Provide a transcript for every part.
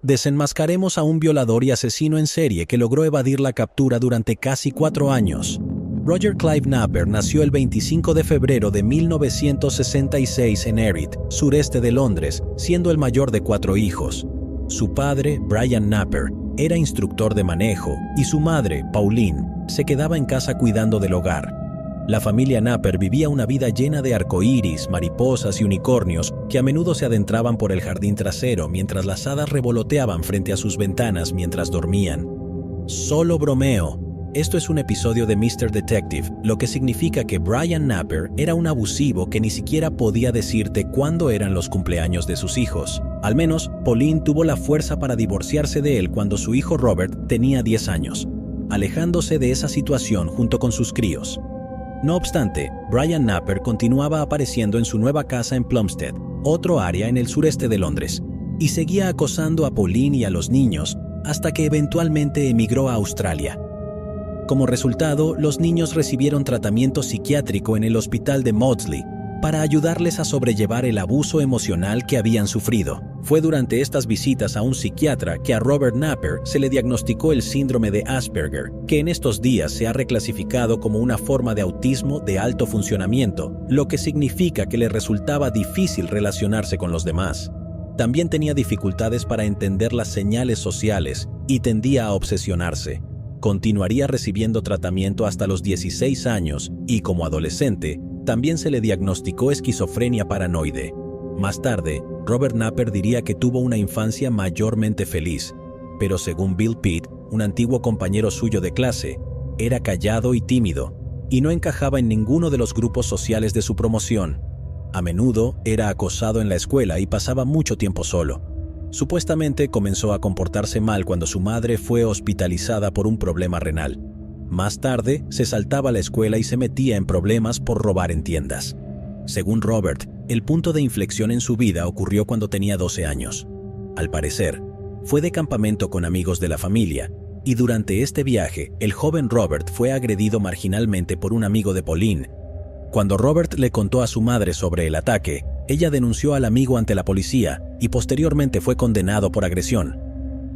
Desenmascaremos a un violador y asesino en serie que logró evadir la captura durante casi 4 años. Roger Clive Naper nació el 25 de febrero de 1966 en Erith, sureste de Londres, siendo el mayor de 4 hijos. Su padre, Brian Naper, era instructor de manejo y su madre, Pauline, se quedaba en casa cuidando del hogar. La familia Naper vivía una vida llena de arcoíris, mariposas y unicornios que a menudo se adentraban por el jardín trasero mientras las hadas revoloteaban frente a sus ventanas mientras dormían. Solo bromeo. Esto es un episodio de Mr. Detective, lo que significa que Brian Naper era un abusivo que ni siquiera podía decirte cuándo eran los cumpleaños de sus hijos. Al menos, Pauline tuvo la fuerza para divorciarse de él cuando su hijo Robert tenía 10 años, alejándose de esa situación junto con sus críos. No obstante, Brian Naper continuaba apareciendo en su nueva casa en Plumstead, otro área en el sureste de Londres, y seguía acosando a Pauline y a los niños hasta que eventualmente emigró a Australia. Como resultado, los niños recibieron tratamiento psiquiátrico en el hospital de Maudsley para ayudarles a sobrellevar el abuso emocional que habían sufrido. Fue durante estas visitas a un psiquiatra que a Robert Naper se le diagnosticó el síndrome de Asperger, que en estos días se ha reclasificado como una forma de autismo de alto funcionamiento, lo que significa que le resultaba difícil relacionarse con los demás. También tenía dificultades para entender las señales sociales y tendía a obsesionarse. Continuaría recibiendo tratamiento hasta los 16 años y, como adolescente, también se le diagnosticó esquizofrenia paranoide. Más tarde, Robert Naper diría que tuvo una infancia mayormente feliz, pero según Bill Pitt, un antiguo compañero suyo de clase, era callado y tímido, y no encajaba en ninguno de los grupos sociales de su promoción. A menudo era acosado en la escuela y pasaba mucho tiempo solo. Supuestamente comenzó a comportarse mal cuando su madre fue hospitalizada por un problema renal. Más tarde, se saltaba la escuela y se metía en problemas por robar en tiendas. Según Robert, el punto de inflexión en su vida ocurrió cuando tenía 12 años. Al parecer, fue de campamento con amigos de la familia, y durante este viaje, el joven Robert fue agredido marginalmente por un amigo de Pauline. Cuando Robert le contó a su madre sobre el ataque, ella denunció al amigo ante la policía y posteriormente fue condenado por agresión.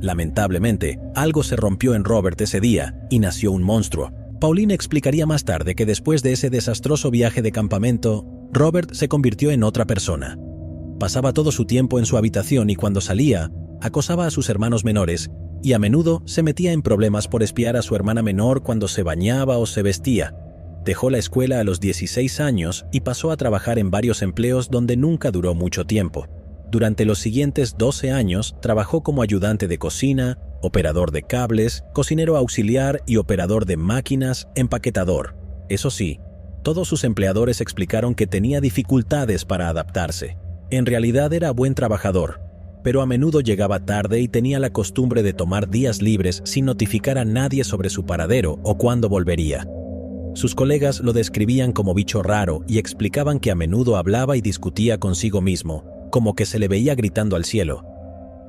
Lamentablemente, algo se rompió en Robert ese día y nació un monstruo. Pauline explicaría más tarde que después de ese desastroso viaje de campamento, Robert se convirtió en otra persona. Pasaba todo su tiempo en su habitación y cuando salía, acosaba a sus hermanos menores y a menudo se metía en problemas por espiar a su hermana menor cuando se bañaba o se vestía. Dejó la escuela a los 16 años y pasó a trabajar en varios empleos donde nunca duró mucho tiempo. Durante los siguientes 12 años trabajó como ayudante de cocina, operador de cables, cocinero auxiliar y operador de máquinas, empaquetador. Eso sí, todos sus empleadores explicaron que tenía dificultades para adaptarse. En realidad era buen trabajador, pero a menudo llegaba tarde y tenía la costumbre de tomar días libres sin notificar a nadie sobre su paradero o cuándo volvería. Sus colegas lo describían como bicho raro y explicaban que a menudo hablaba y discutía consigo mismo, como que se le veía gritando al cielo.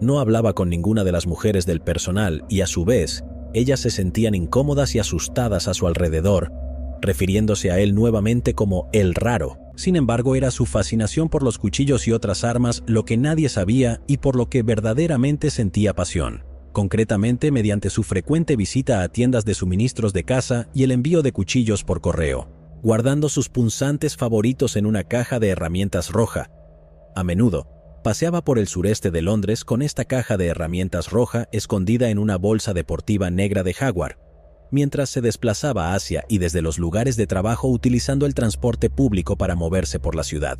No hablaba con ninguna de las mujeres del personal y a su vez, ellas se sentían incómodas y asustadas a su alrededor, refiriéndose a él nuevamente como el raro. Sin embargo, era su fascinación por los cuchillos y otras armas lo que nadie sabía y por lo que verdaderamente sentía pasión, concretamente mediante su frecuente visita a tiendas de suministros de caza y el envío de cuchillos por correo, guardando sus punzantes favoritos en una caja de herramientas roja. A menudo, paseaba por el sureste de Londres con esta caja de herramientas roja escondida en una bolsa deportiva negra de Jaguar, mientras se desplazaba hacia y desde los lugares de trabajo utilizando el transporte público para moverse por la ciudad.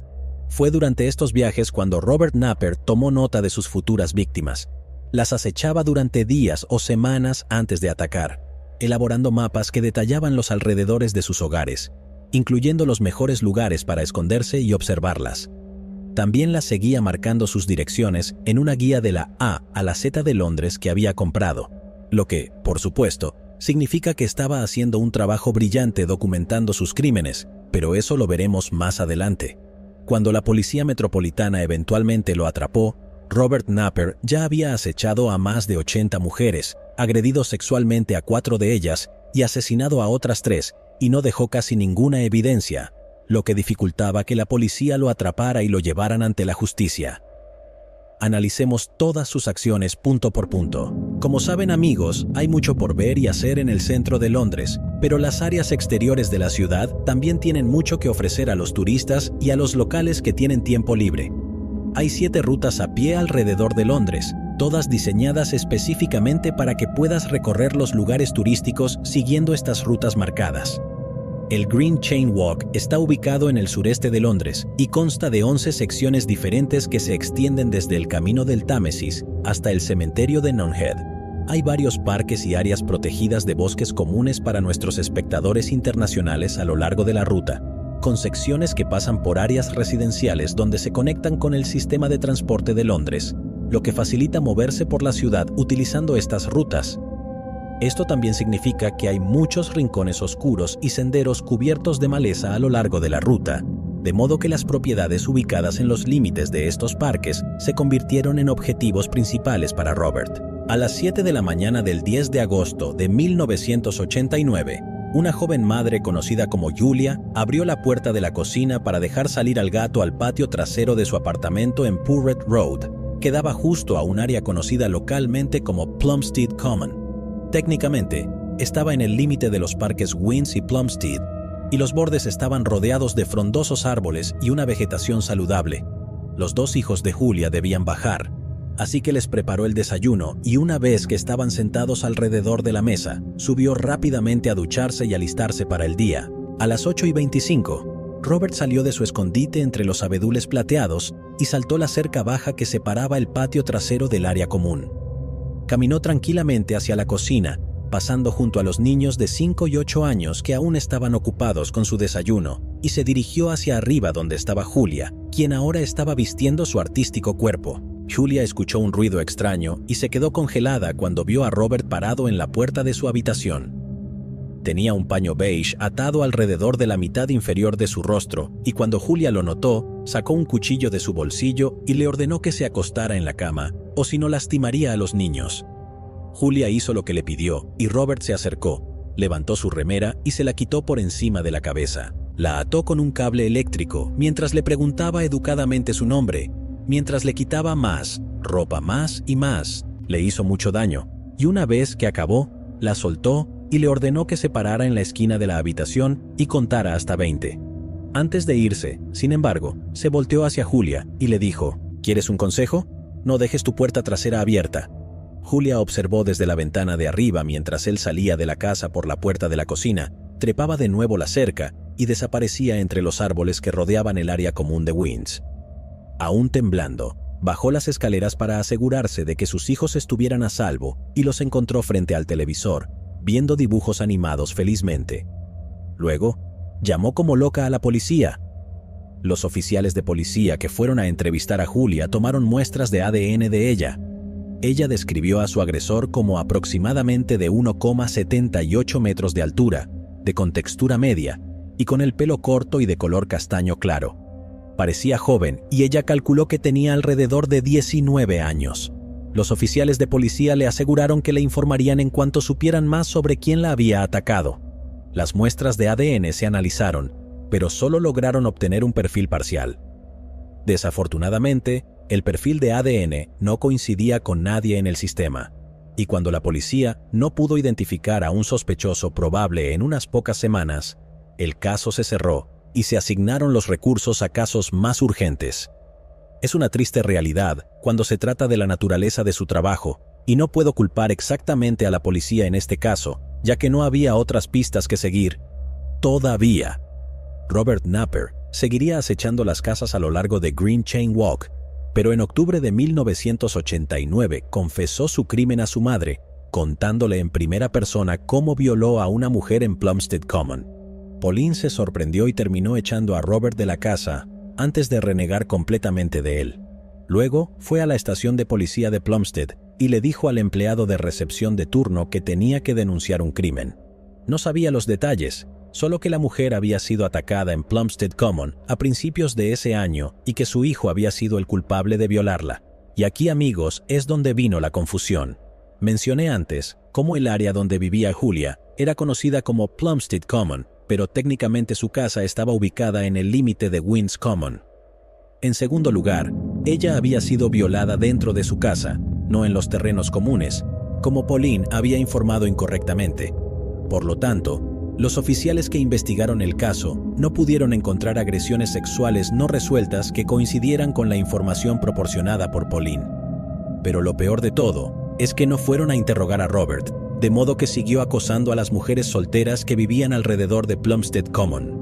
Fue durante estos viajes cuando Robert Naper tomó nota de sus futuras víctimas. Las acechaba durante días o semanas antes de atacar, elaborando mapas que detallaban los alrededores de sus hogares, incluyendo los mejores lugares para esconderse y observarlas. También las seguía marcando sus direcciones en una guía de la A a la Z de Londres que había comprado, lo que, por supuesto, significa que estaba haciendo un trabajo brillante documentando sus crímenes, pero eso lo veremos más adelante. Cuando la policía metropolitana eventualmente lo atrapó, Robert Naper ya había acechado a más de 80 mujeres, agredido sexualmente a 4 de ellas y asesinado a otras 3, y no dejó casi ninguna evidencia, lo que dificultaba que la policía lo atrapara y lo llevaran ante la justicia. Analicemos todas sus acciones punto por punto. Como saben amigos, hay mucho por ver y hacer en el centro de Londres, pero las áreas exteriores de la ciudad también tienen mucho que ofrecer a los turistas y a los locales que tienen tiempo libre. Hay 7 rutas a pie alrededor de Londres, todas diseñadas específicamente para que puedas recorrer los lugares turísticos siguiendo estas rutas marcadas. El Green Chain Walk está ubicado en el sureste de Londres y consta de 11 secciones diferentes que se extienden desde el Camino del Támesis hasta el cementerio de Nunhead. Hay varios parques y áreas protegidas de bosques comunes para nuestros espectadores internacionales a lo largo de la ruta, con secciones que pasan por áreas residenciales donde se conectan con el sistema de transporte de Londres, lo que facilita moverse por la ciudad utilizando estas rutas. Esto también significa que hay muchos rincones oscuros y senderos cubiertos de maleza a lo largo de la ruta, de modo que las propiedades ubicadas en los límites de estos parques se convirtieron en objetivos principales para Robert. A las 7 de la mañana del 10 de agosto de 1989, una joven madre conocida como Julia abrió la puerta de la cocina para dejar salir al gato al patio trasero de su apartamento en Purrett Road, que daba justo a un área conocida localmente como Plumstead Common. Técnicamente, estaba en el límite de los parques Winds y Plumstead, y los bordes estaban rodeados de frondosos árboles y una vegetación saludable. Los 2 hijos de Julia debían bajar, así que les preparó el desayuno y una vez que estaban sentados alrededor de la mesa, subió rápidamente a ducharse y alistarse para el día. A las 8:25, Robert salió de su escondite entre los abedules plateados y saltó la cerca baja que separaba el patio trasero del área común. Caminó tranquilamente hacia la cocina, pasando junto a los niños de 5 y 8 años que aún estaban ocupados con su desayuno, y se dirigió hacia arriba donde estaba Julia, quien ahora estaba vistiendo su artístico cuerpo. Julia escuchó un ruido extraño y se quedó congelada cuando vio a Robert parado en la puerta de su habitación. Tenía un paño beige atado alrededor de la mitad inferior de su rostro, y cuando Julia lo notó, sacó un cuchillo de su bolsillo y le ordenó que se acostara en la cama, o si no lastimaría a los niños. Julia hizo lo que le pidió, y Robert se acercó, levantó su remera y se la quitó por encima de la cabeza. La ató con un cable eléctrico, mientras le preguntaba educadamente su nombre, mientras le quitaba más, ropa más y más. Le hizo mucho daño, y una vez que acabó, la soltó y le ordenó que se parara en la esquina de la habitación y contara hasta 20. Antes de irse, sin embargo, se volteó hacia Julia y le dijo: ¿Quieres un consejo? No dejes tu puerta trasera abierta. Julia observó desde la ventana de arriba mientras él salía de la casa por la puerta de la cocina, trepaba de nuevo la cerca y desaparecía entre los árboles que rodeaban el área común de Winds. Aún temblando, bajó las escaleras para asegurarse de que sus hijos estuvieran a salvo y los encontró frente al televisor, viendo dibujos animados felizmente. Luego, llamó como loca a la policía. Los oficiales de policía que fueron a entrevistar a Julia tomaron muestras de ADN de ella. Ella describió a su agresor como aproximadamente de 1,78 metros de altura, de contextura media, y con el pelo corto y de color castaño claro. Parecía joven y ella calculó que tenía alrededor de 19 años. Los oficiales de policía le aseguraron que le informarían en cuanto supieran más sobre quién la había atacado. Las muestras de ADN se analizaron, pero solo lograron obtener un perfil parcial. Desafortunadamente, el perfil de ADN no coincidía con nadie en el sistema, y cuando la policía no pudo identificar a un sospechoso probable en unas pocas semanas, el caso se cerró y se asignaron los recursos a casos más urgentes. Es una triste realidad cuando se trata de la naturaleza de su trabajo, y no puedo culpar exactamente a la policía en este caso, ya que no había otras pistas que seguir. Todavía. Robert Napper seguiría acechando las casas a lo largo de Green Chain Walk, pero en octubre de 1989 confesó su crimen a su madre, contándole en primera persona cómo violó a una mujer en Plumstead Common. Pauline se sorprendió y terminó echando a Robert de la casa antes de renegar completamente de él. Luego fue a la estación de policía de Plumstead y le dijo al empleado de recepción de turno que tenía que denunciar un crimen. No sabía los detalles, solo que la mujer había sido atacada en Plumstead Common a principios de ese año y que su hijo había sido el culpable de violarla. Y aquí, amigos, es donde vino la confusión. Mencioné antes cómo el área donde vivía Julia era conocida como Plumstead Common, pero técnicamente su casa estaba ubicada en el límite de Winds Common. En segundo lugar, Ella había sido violada dentro de su casa, no en los terrenos comunes, como Pauline había informado incorrectamente. Por lo tanto, los oficiales que investigaron el caso no pudieron encontrar agresiones sexuales no resueltas que coincidieran con la información proporcionada por Pauline. Pero lo peor de todo es que no fueron a interrogar a Robert, de modo que siguió acosando a las mujeres solteras que vivían alrededor de Plumstead Common.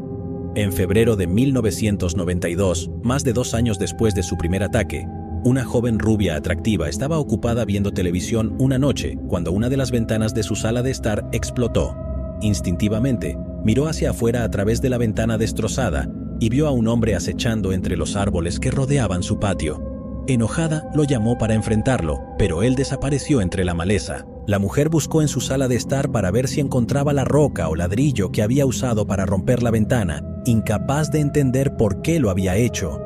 En febrero de 1992, más de 2 años después de su primer ataque, una joven rubia atractiva estaba ocupada viendo televisión una noche cuando una de las ventanas de su sala de estar explotó. Instintivamente, miró hacia afuera a través de la ventana destrozada y vio a un hombre acechando entre los árboles que rodeaban su patio. Enojada, lo llamó para enfrentarlo, pero él desapareció entre la maleza. La mujer buscó en su sala de estar para ver si encontraba la roca o ladrillo que había usado para romper la ventana, incapaz de entender por qué lo había hecho.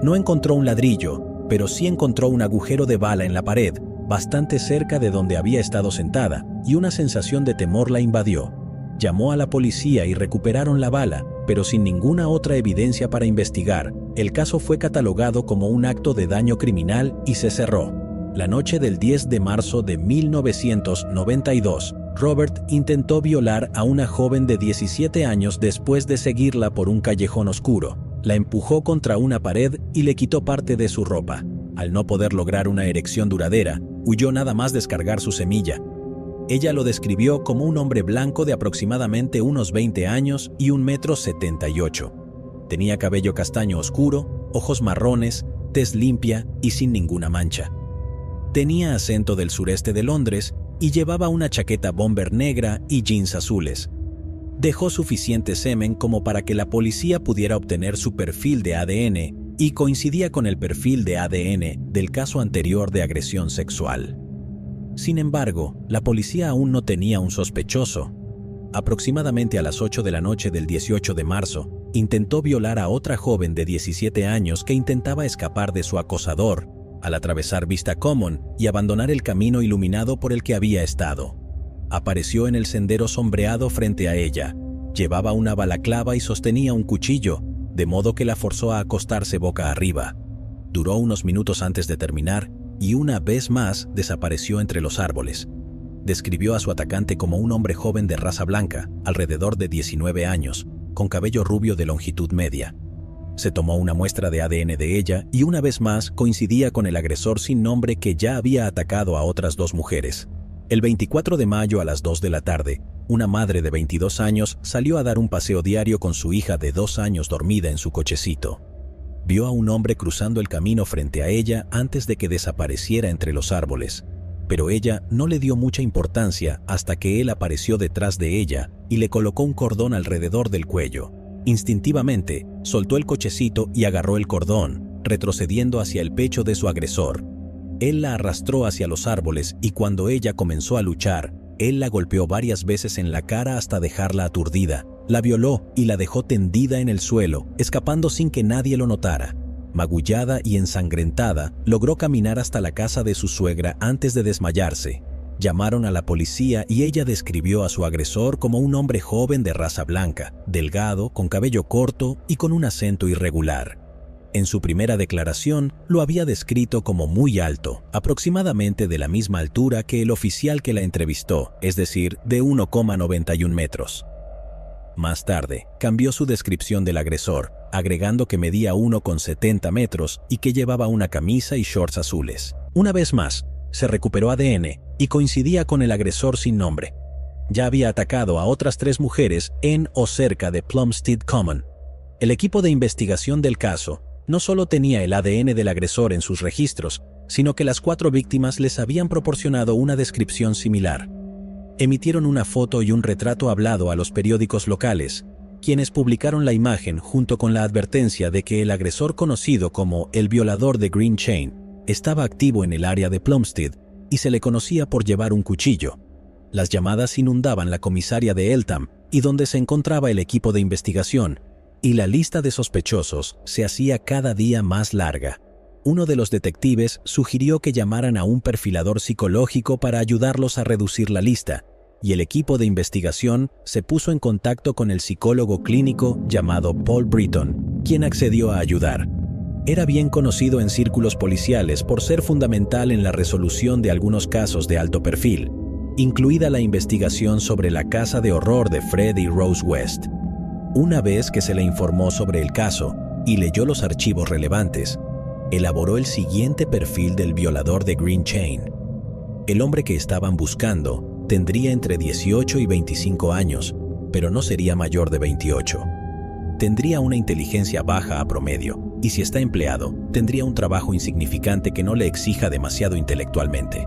No encontró un ladrillo, pero sí encontró un agujero de bala en la pared, bastante cerca de donde había estado sentada, y una sensación de temor la invadió. Llamó a la policía y recuperaron la bala, pero sin ninguna otra evidencia para investigar. El caso fue catalogado como un acto de daño criminal y se cerró. La noche del 10 de marzo de 1992, Robert intentó violar a una joven de 17 años después de seguirla por un callejón oscuro. La empujó contra una pared y le quitó parte de su ropa. Al no poder lograr una erección duradera, huyó nada más descargar su semilla. Ella lo describió como un hombre blanco de aproximadamente unos 20 años y 1,78 m. Tenía cabello castaño oscuro, ojos marrones, tez limpia y sin ninguna mancha. Tenía acento del sureste de Londres y llevaba una chaqueta bomber negra y jeans azules. Dejó suficiente semen como para que la policía pudiera obtener su perfil de ADN y coincidía con el perfil de ADN del caso anterior de agresión sexual. Sin embargo, la policía aún no tenía un sospechoso. Aproximadamente a las 8 de la noche del 18 de marzo, intentó violar a otra joven de 17 años que intentaba escapar de su acosador, al atravesar Vista Common y abandonar el camino iluminado por el que había estado. Apareció en el sendero sombreado frente a ella. Llevaba una balaclava y sostenía un cuchillo, de modo que la forzó a acostarse boca arriba. Duró unos minutos antes de terminar y una vez más desapareció entre los árboles. Describió a su atacante como un hombre joven de raza blanca, alrededor de 19 años, con cabello rubio de longitud media. Se tomó una muestra de ADN de ella y una vez más coincidía con el agresor sin nombre que ya había atacado a otras 2 mujeres. El 24 de mayo a las 2 de la tarde, una madre de 22 años salió a dar un paseo diario con su hija de 2 años dormida en su cochecito. Vio a un hombre cruzando el camino frente a ella antes de que desapareciera entre los árboles, pero ella no le dio mucha importancia hasta que él apareció detrás de ella y le colocó un cordón alrededor del cuello. Instintivamente, soltó el cochecito y agarró el cordón, retrocediendo hacia el pecho de su agresor. Él la arrastró hacia los árboles y cuando ella comenzó a luchar, él la golpeó varias veces en la cara hasta dejarla aturdida. La violó y la dejó tendida en el suelo, escapando sin que nadie lo notara. Magullada y ensangrentada, logró caminar hasta la casa de su suegra antes de desmayarse. Llamaron a la policía y ella describió a su agresor como un hombre joven de raza blanca, delgado, con cabello corto y con un acento irregular. En su primera declaración, lo había descrito como muy alto, aproximadamente de la misma altura que el oficial que la entrevistó, es decir, de 1,91 metros. Más tarde, cambió su descripción del agresor, agregando que medía 1,70 metros y que llevaba una camisa y shorts azules. Una vez más, se recuperó ADN y coincidía con el agresor sin nombre. Ya había atacado a otras 3 mujeres en o cerca de Plumstead Common. El equipo de investigación del caso no solo tenía el ADN del agresor en sus registros, sino que las 4 víctimas les habían proporcionado una descripción similar. Emitieron una foto y un retrato hablado a los periódicos locales, quienes publicaron la imagen junto con la advertencia de que el agresor conocido como el violador de Green Chain estaba activo en el área de Plumstead y se le conocía por llevar un cuchillo. Las llamadas inundaban la comisaría de Eltham y donde se encontraba el equipo de investigación, y la lista de sospechosos se hacía cada día más larga. Uno de los detectives sugirió que llamaran a un perfilador psicológico para ayudarlos a reducir la lista, y el equipo de investigación se puso en contacto con el psicólogo clínico llamado Paul Britton, quien accedió a ayudar. Era bien conocido en círculos policiales por ser fundamental en la resolución de algunos casos de alto perfil, incluida la investigación sobre la casa de horror de Fred y Rose West. Una vez que se le informó sobre el caso y leyó los archivos relevantes, elaboró el siguiente perfil del violador de Green Chain. El hombre que estaban buscando tendría entre 18 y 25 años, pero no sería mayor de 28. Tendría una inteligencia baja a promedio, y si está empleado, tendría un trabajo insignificante que no le exija demasiado intelectualmente.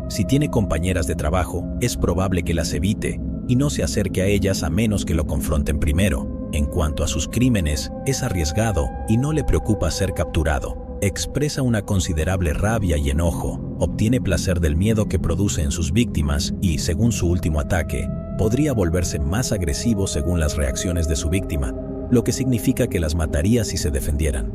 Si tiene compañeras de trabajo, es probable que las evite y no se acerque a ellas a menos que lo confronten primero. En cuanto a sus crímenes, es arriesgado y no le preocupa ser capturado. Expresa una considerable rabia y enojo, obtiene placer del miedo que produce en sus víctimas y, según su último ataque, podría volverse más agresivo según las reacciones de su víctima, lo que significa que las mataría si se defendieran.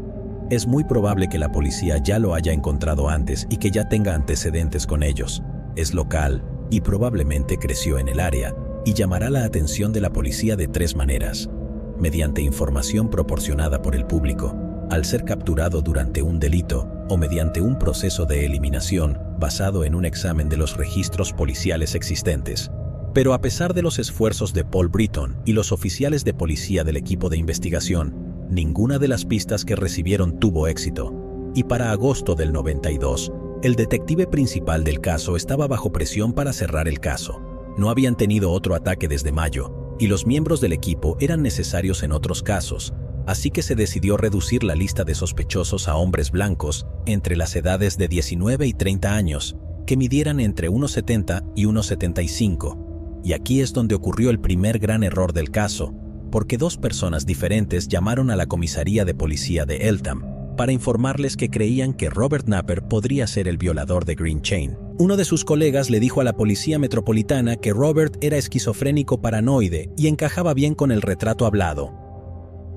Es muy probable que la policía ya lo haya encontrado antes y que ya tenga antecedentes con ellos. Es local y probablemente creció en el área y llamará la atención de la policía de 3 maneras: mediante información proporcionada por el público, al ser capturado durante un delito o mediante un proceso de eliminación basado en un examen de los registros policiales existentes. Pero a pesar de los esfuerzos de Paul Britton y los oficiales de policía del equipo de investigación, ninguna de las pistas que recibieron tuvo éxito. Y para agosto del 92, el detective principal del caso estaba bajo presión para cerrar el caso. No habían tenido otro ataque desde mayo, y los miembros del equipo eran necesarios en otros casos, así que se decidió reducir la lista de sospechosos a hombres blancos entre las edades de 19 y 30 años, que midieran entre 1,70 y 1,75. Y aquí es donde ocurrió el primer gran error del caso, porque 2 personas diferentes llamaron a la comisaría de policía de Eltham para informarles que creían que Robert Napper podría ser el violador de Green Chain. Uno de sus colegas le dijo a la policía metropolitana que Robert era esquizofrénico paranoide y encajaba bien con el retrato hablado.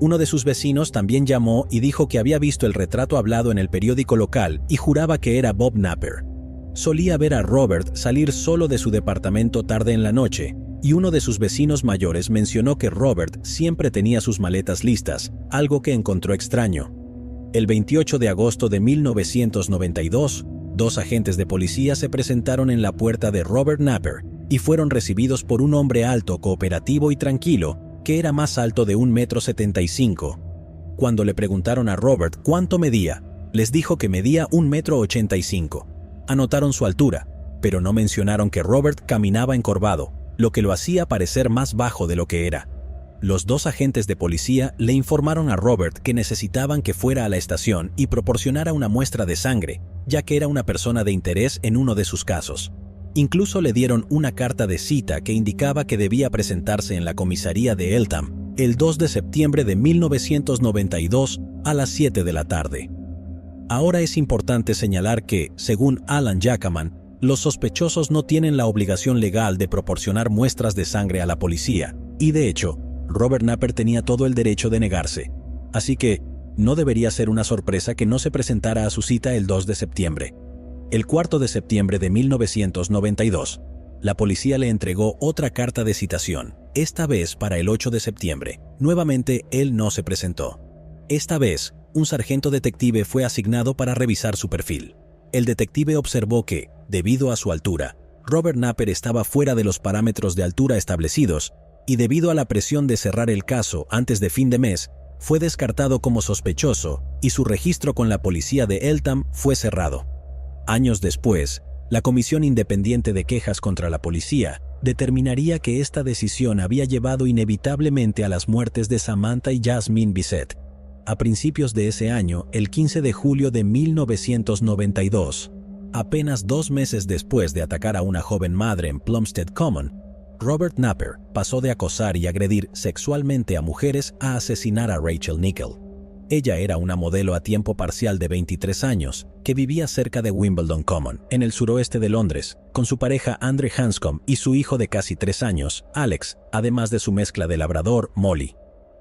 Uno de sus vecinos también llamó y dijo que había visto el retrato hablado en el periódico local y juraba que era Bob Napper. Solía ver a Robert salir solo de su departamento tarde en la noche, y uno de sus vecinos mayores mencionó que Robert siempre tenía sus maletas listas, algo que encontró extraño. El 28 de agosto de 1992, 2 agentes de policía se presentaron en la puerta de Robert Napper y fueron recibidos por un hombre alto, cooperativo y tranquilo, que era más alto de 1,75 m. Cuando le preguntaron a Robert cuánto medía, les dijo que medía 1,85 m. Anotaron su altura, pero no mencionaron que Robert caminaba encorvado, lo que lo hacía parecer más bajo de lo que era. Los 2 agentes de policía le informaron a Robert que necesitaban que fuera a la estación y proporcionara una muestra de sangre, ya que era una persona de interés en uno de sus casos. Incluso le dieron una carta de cita que indicaba que debía presentarse en la comisaría de Eltham el 2 de septiembre de 1992 a las 7 de la tarde. Ahora es importante señalar que, según Alan Jackman, los sospechosos no tienen la obligación legal de proporcionar muestras de sangre a la policía, y de hecho, Robert Napper tenía todo el derecho de negarse. Así que, no debería ser una sorpresa que no se presentara a su cita el 2 de septiembre. El 4 de septiembre de 1992, la policía le entregó otra carta de citación, esta vez para el 8 de septiembre. Nuevamente, él no se presentó. Esta vez, un sargento detective fue asignado para revisar su perfil. El detective observó que, debido a su altura, Robert Napper estaba fuera de los parámetros de altura establecidos y debido a la presión de cerrar el caso antes de fin de mes, fue descartado como sospechoso y su registro con la policía de Eltham fue cerrado. Años después, la Comisión Independiente de Quejas contra la Policía determinaría que esta decisión había llevado inevitablemente a las muertes de Samantha y Jasmine Bissett. A principios de ese año, el 15 de julio de 1992, apenas 2 meses después de atacar a una joven madre en Plumstead Common, Robert Napper pasó de acosar y agredir sexualmente a mujeres a asesinar a Rachel Nickel. Ella era una modelo a tiempo parcial de 23 años que vivía cerca de Wimbledon Common, en el suroeste de Londres, con su pareja Andre Hanscom y su hijo de casi 3 años, Alex, además de su mezcla de labrador, Molly.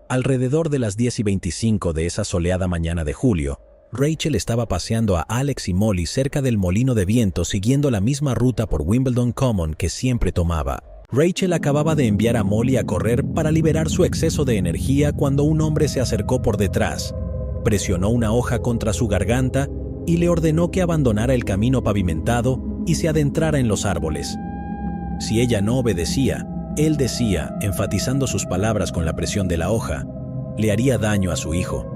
Alrededor de las 10:25 de esa soleada mañana de julio, Rachel estaba paseando a Alex y Molly cerca del molino de viento siguiendo la misma ruta por Wimbledon Common que siempre tomaba. Rachel acababa de enviar a Molly a correr para liberar su exceso de energía cuando un hombre se acercó por detrás. presionó una hoja contra su garganta y le ordenó que abandonara el camino pavimentado y se adentrara en los árboles. Si ella no obedecía, él decía, enfatizando sus palabras con la presión de la hoja, le haría daño a su hijo.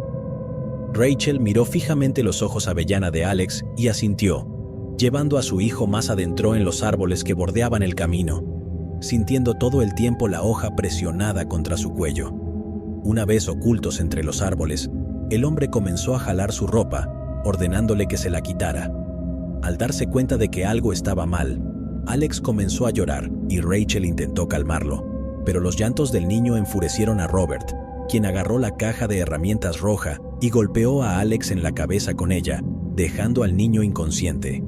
Rachel miró fijamente los ojos avellana de Alex y asintió, llevando a su hijo más adentro en los árboles que bordeaban el camino, sintiendo todo el tiempo la hoja presionada contra su cuello. Una vez ocultos entre los árboles, el hombre comenzó a jalar su ropa, ordenándole que se la quitara. Al darse cuenta de que algo estaba mal, Alex comenzó a llorar y Rachel intentó calmarlo, pero los llantos del niño enfurecieron a Robert, quien agarró la caja de herramientas roja y golpeó a Alex en la cabeza con ella, dejando al niño inconsciente.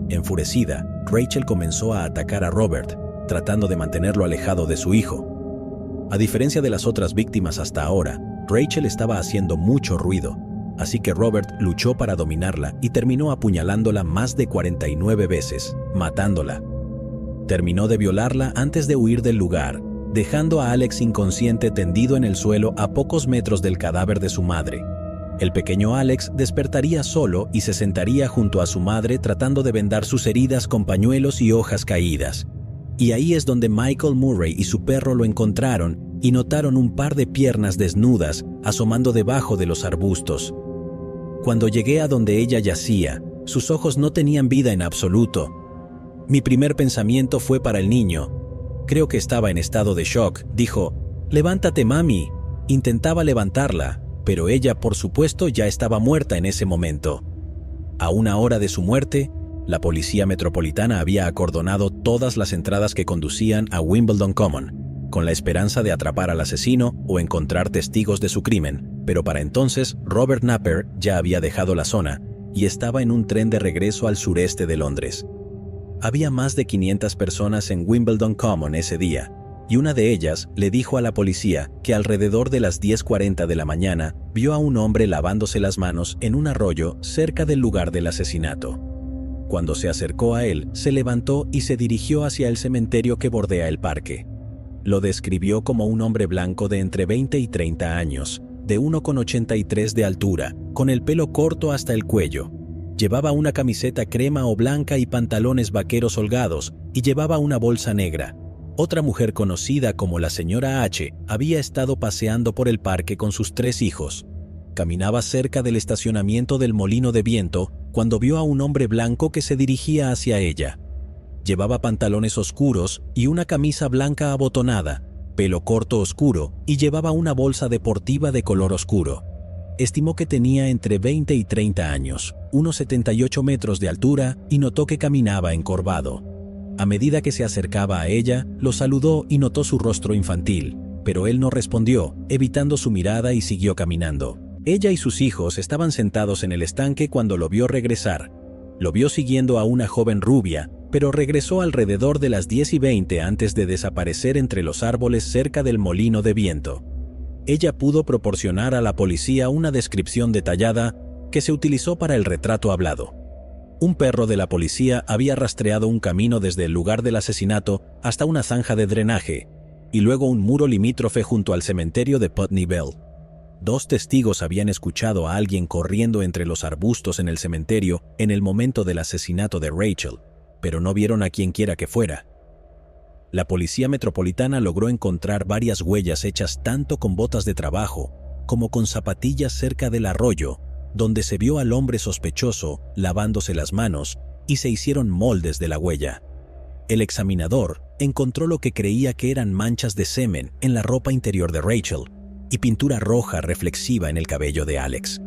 Enfurecida, Rachel comenzó a atacar a Robert, tratando de mantenerlo alejado de su hijo. A diferencia de las otras víctimas hasta ahora, Rachel estaba haciendo mucho ruido, así que Robert luchó para dominarla y terminó apuñalándola más de 49 veces, matándola. Terminó de violarla antes de huir del lugar, dejando a Alex inconsciente tendido en el suelo a pocos metros del cadáver de su madre. El pequeño Alex despertaría solo y se sentaría junto a su madre tratando de vendar sus heridas con pañuelos y hojas caídas. Y ahí es donde Michael Murray y su perro lo encontraron y notaron un par de piernas desnudas asomando debajo de los arbustos. Cuando llegué a donde ella yacía, sus ojos no tenían vida en absoluto. Mi primer pensamiento fue para el niño. Creo que estaba en estado de shock. Dijo, «Levántate, mami». Intentaba levantarla, pero ella, por supuesto, ya estaba muerta en ese momento. A una hora de su muerte, la policía metropolitana había acordonado todas las entradas que conducían a Wimbledon Common, con la esperanza de atrapar al asesino o encontrar testigos de su crimen, pero para entonces Robert Napper ya había dejado la zona y estaba en un tren de regreso al sureste de Londres. Había más de 500 personas en Wimbledon Common ese día, y una de ellas le dijo a la policía que alrededor de las 10:40 de la mañana vio a un hombre lavándose las manos en un arroyo cerca del lugar del asesinato. Cuando se acercó a él, se levantó y se dirigió hacia el cementerio que bordea el parque. Lo describió como un hombre blanco de entre 20 y 30 años, de 1,83 de altura, con el pelo corto hasta el cuello. Llevaba una camiseta crema o blanca y pantalones vaqueros holgados, y llevaba una bolsa negra. Otra mujer conocida como la señora H había estado paseando por el parque con sus 3 hijos. Caminaba cerca del estacionamiento del molino de viento cuando vio a un hombre blanco que se dirigía hacia ella. Llevaba pantalones oscuros y una camisa blanca abotonada, pelo corto oscuro y llevaba una bolsa deportiva de color oscuro. Estimó que tenía entre 20 y 30 años, unos 78 metros de altura y notó que caminaba encorvado. A medida que se acercaba a ella, lo saludó y notó su rostro infantil, pero él no respondió, evitando su mirada y siguió caminando. Ella y sus hijos estaban sentados en el estanque cuando lo vio regresar. Lo vio siguiendo a una joven rubia, pero regresó alrededor de las 10:20 antes de desaparecer entre los árboles cerca del molino de viento. Ella pudo proporcionar a la policía una descripción detallada que se utilizó para el retrato hablado. Un perro de la policía había rastreado un camino desde el lugar del asesinato hasta una zanja de drenaje, y luego un muro limítrofe junto al cementerio de Putney Vale. 2 testigos habían escuchado a alguien corriendo entre los arbustos en el cementerio en el momento del asesinato de Rachel, pero no vieron a quienquiera que fuera. La policía metropolitana logró encontrar varias huellas hechas tanto con botas de trabajo como con zapatillas cerca del arroyo, donde se vio al hombre sospechoso lavándose las manos y se hicieron moldes de la huella. El examinador encontró lo que creía que eran manchas de semen en la ropa interior de Rachel y pintura roja reflexiva en el cabello de Alex.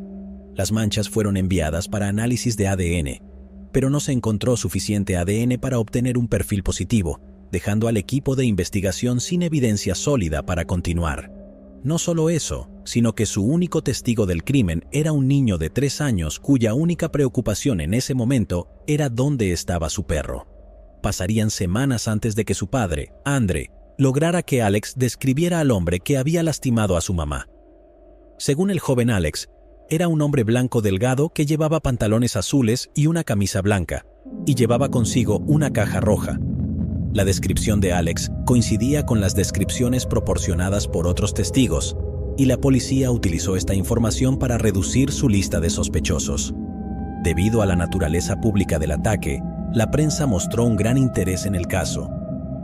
Las manchas fueron enviadas para análisis de ADN, pero no se encontró suficiente ADN para obtener un perfil positivo, dejando al equipo de investigación sin evidencia sólida para continuar. No solo eso, sino que su único testigo del crimen era un niño de 3 años cuya única preocupación en ese momento era dónde estaba su perro. Pasarían semanas antes de que su padre, Andre, lograra que Alex describiera al hombre que había lastimado a su mamá. Según el joven Alex, era un hombre blanco delgado que llevaba pantalones azules y una camisa blanca, y llevaba consigo una caja roja. La descripción de Alex coincidía con las descripciones proporcionadas por otros testigos, y la policía utilizó esta información para reducir su lista de sospechosos. Debido a la naturaleza pública del ataque, la prensa mostró un gran interés en el caso,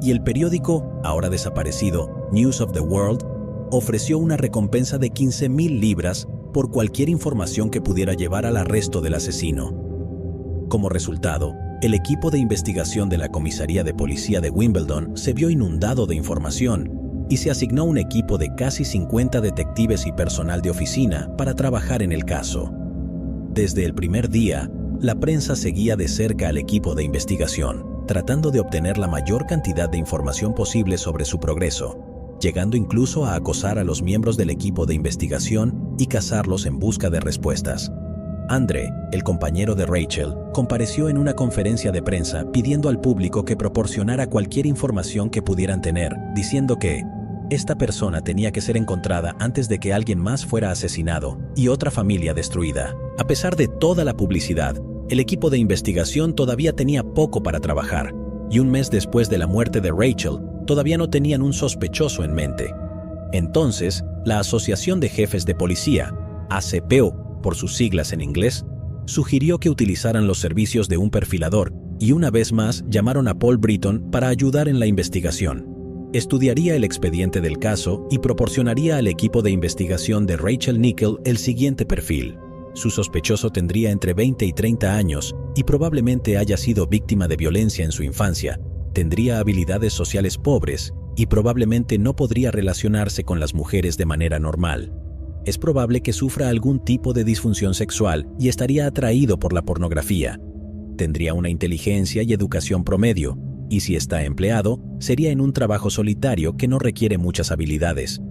y el periódico, ahora desaparecido, News of the World, ofreció una recompensa de 15,000 libras por cualquier información que pudiera llevar al arresto del asesino. Como resultado, el equipo de investigación de la Comisaría de Policía de Wimbledon se vio inundado de información y se asignó un equipo de casi 50 detectives y personal de oficina para trabajar en el caso. Desde el primer día, la prensa seguía de cerca al equipo de investigación, tratando de obtener la mayor cantidad de información posible sobre su progreso, llegando incluso a acosar a los miembros del equipo de investigación y cazarlos en busca de respuestas. Andre, el compañero de Rachel, compareció en una conferencia de prensa pidiendo al público que proporcionara cualquier información que pudieran tener, diciendo que esta persona tenía que ser encontrada antes de que alguien más fuera asesinado y otra familia destruida. A pesar de toda la publicidad, el equipo de investigación todavía tenía poco para trabajar, y un mes después de la muerte de Rachel, todavía no tenían un sospechoso en mente. Entonces, la Asociación de Jefes de Policía, ACPO, por sus siglas en inglés, sugirió que utilizaran los servicios de un perfilador y una vez más llamaron a Paul Britton para ayudar en la investigación. Estudiaría el expediente del caso y proporcionaría al equipo de investigación de Rachel Nickell el siguiente perfil. Su sospechoso tendría entre 20 y 30 años y probablemente haya sido víctima de violencia en su infancia. Tendría habilidades sociales pobres y probablemente no podría relacionarse con las mujeres de manera normal. Es probable que sufra algún tipo de disfunción sexual y estaría atraído por la pornografía. Tendría una inteligencia y educación promedio, y si está empleado, sería en un trabajo solitario que no requiere muchas habilidades.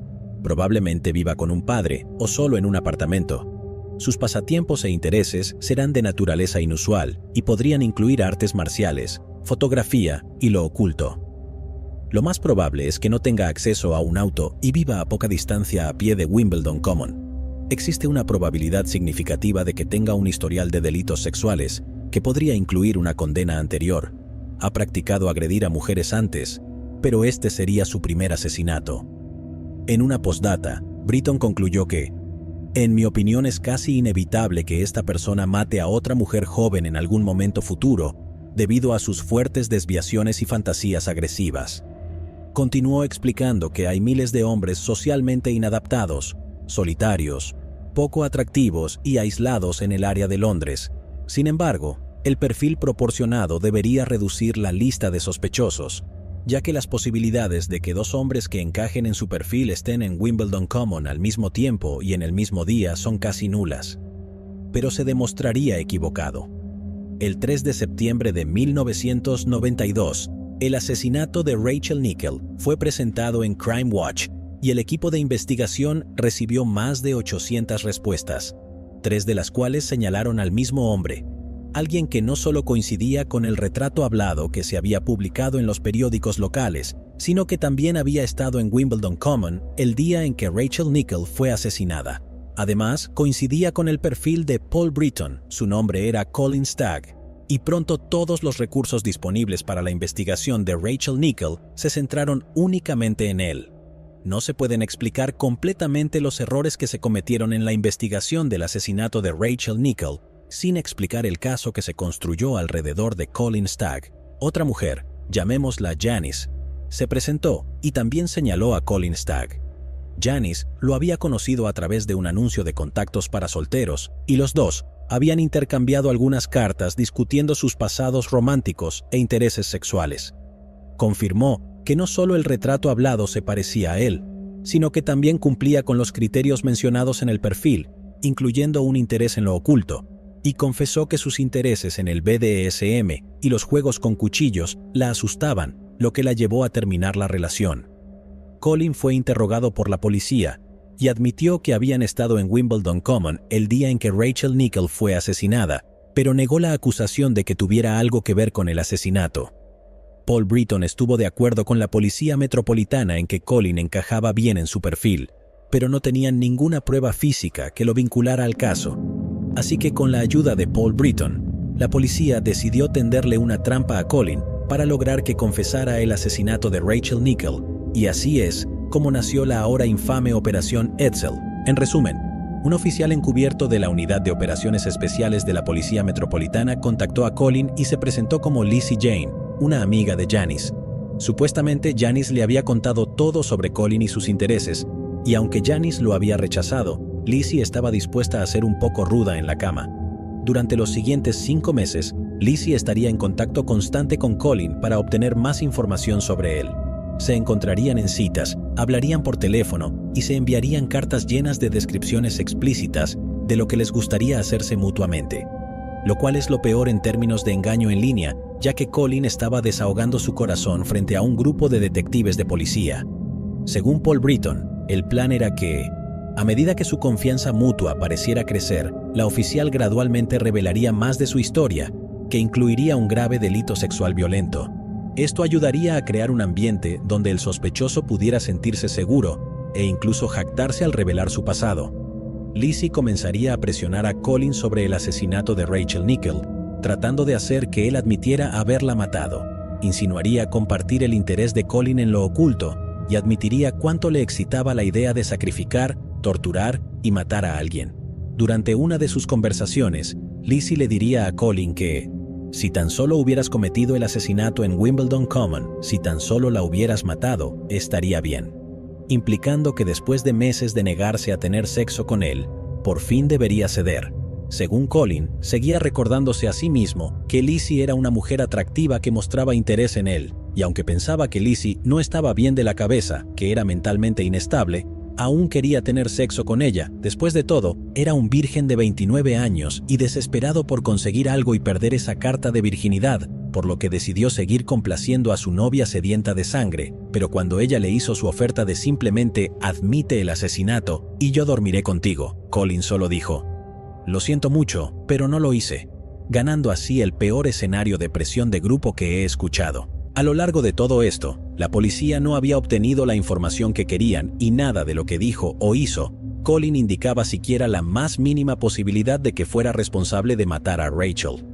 Probablemente viva con un padre o solo en un apartamento. Sus pasatiempos e intereses serán de naturaleza inusual y podrían incluir artes marciales, fotografía y lo oculto. Lo más probable es que no tenga acceso a un auto y viva a poca distancia a pie de Wimbledon Common. Existe una probabilidad significativa de que tenga un historial de delitos sexuales, que podría incluir una condena anterior. Ha practicado agredir a mujeres antes, pero este sería su primer asesinato. En una postdata, Britton concluyó que, en mi opinión es casi inevitable que esta persona mate a otra mujer joven en algún momento futuro, debido a sus fuertes desviaciones y fantasías agresivas. Continuó explicando que hay miles de hombres socialmente inadaptados, solitarios, poco atractivos y aislados en el área de Londres. Sin embargo, el perfil proporcionado debería reducir la lista de sospechosos, ya que las posibilidades de que dos hombres que encajen en su perfil estén en Wimbledon Common al mismo tiempo y en el mismo día son casi nulas. Pero se demostraría equivocado. El 3 de septiembre de 1992, el asesinato de Rachel Nickell fue presentado en Crime Watch y el equipo de investigación recibió más de 800 respuestas, 3 de las cuales señalaron al mismo hombre, alguien que no solo coincidía con el retrato hablado que se había publicado en los periódicos locales, sino que también había estado en Wimbledon Common el día en que Rachel Nickell fue asesinada. Además, coincidía con el perfil de Paul Britton, su nombre era Colin Stagg, y pronto todos los recursos disponibles para la investigación de Rachel Nickell se centraron únicamente en él. No se pueden explicar completamente los errores que se cometieron en la investigación del asesinato de Rachel Nickell sin explicar el caso que se construyó alrededor de Colin Stagg. Otra mujer, llamémosla Janice, se presentó y también señaló a Colin Stagg. Janice lo había conocido a través de un anuncio de contactos para solteros y los dos habían intercambiado algunas cartas discutiendo sus pasados románticos e intereses sexuales. Confirmó que no solo el retrato hablado se parecía a él, sino que también cumplía con los criterios mencionados en el perfil, incluyendo un interés en lo oculto, y confesó que sus intereses en el BDSM y los juegos con cuchillos la asustaban, lo que la llevó a terminar la relación. Colin fue interrogado por la policía y admitió que habían estado en Wimbledon Common el día en que Rachel Nickell fue asesinada, pero negó la acusación de que tuviera algo que ver con el asesinato. Paul Britton estuvo de acuerdo con la policía metropolitana en que Colin encajaba bien en su perfil, pero no tenían ninguna prueba física que lo vinculara al caso. Así que con la ayuda de Paul Britton, la policía decidió tenderle una trampa a Colin para lograr que confesara el asesinato de Rachel Nickell, y así es como nació la ahora infame Operación Edsel. En resumen, un oficial encubierto de la Unidad de Operaciones Especiales de la Policía Metropolitana contactó a Colin y se presentó como Lizzie Jane, una amiga de Janice. Supuestamente, Janice le había contado todo sobre Colin y sus intereses, y aunque Janice lo había rechazado, Lizzie estaba dispuesta a ser un poco ruda en la cama. Durante los siguientes 5 meses, Lizzie estaría en contacto constante con Colin para obtener más información sobre él. Se encontrarían en citas, hablarían por teléfono y se enviarían cartas llenas de descripciones explícitas de lo que les gustaría hacerse mutuamente. Lo cual es lo peor en términos de engaño en línea, ya que Colin estaba desahogando su corazón frente a un grupo de detectives de policía. Según Paul Britton, el plan era que, a medida que su confianza mutua pareciera crecer, la oficial gradualmente revelaría más de su historia, que incluiría un grave delito sexual violento. Esto ayudaría a crear un ambiente donde el sospechoso pudiera sentirse seguro e incluso jactarse al revelar su pasado. Lizzie comenzaría a presionar a Colin sobre el asesinato de Rachel Nichol, tratando de hacer que él admitiera haberla matado. Insinuaría compartir el interés de Colin en lo oculto y admitiría cuánto le excitaba la idea de sacrificar, torturar y matar a alguien. Durante una de sus conversaciones, Lizzie le diría a Colin que, si tan solo hubieras cometido el asesinato en Wimbledon Common, si tan solo la hubieras matado, estaría bien. Implicando que después de meses de negarse a tener sexo con él, por fin debería ceder. Según Colin, seguía recordándose a sí mismo que Lizzie era una mujer atractiva que mostraba interés en él, y aunque pensaba que Lizzie no estaba bien de la cabeza, que era mentalmente inestable, aún quería tener sexo con ella. Después de todo, era un virgen de 29 años y desesperado por conseguir algo y perder esa carta de virginidad, por lo que decidió seguir complaciendo a su novia sedienta de sangre, pero cuando ella le hizo su oferta de simplemente admite el asesinato y yo dormiré contigo, Colin solo dijo, lo siento mucho, pero no lo hice, ganando así el peor escenario de presión de grupo que he escuchado. A lo largo de todo esto, la policía no había obtenido la información que querían y nada de lo que dijo o hizo, Colin indicaba siquiera la más mínima posibilidad de que fuera responsable de matar a Rachel.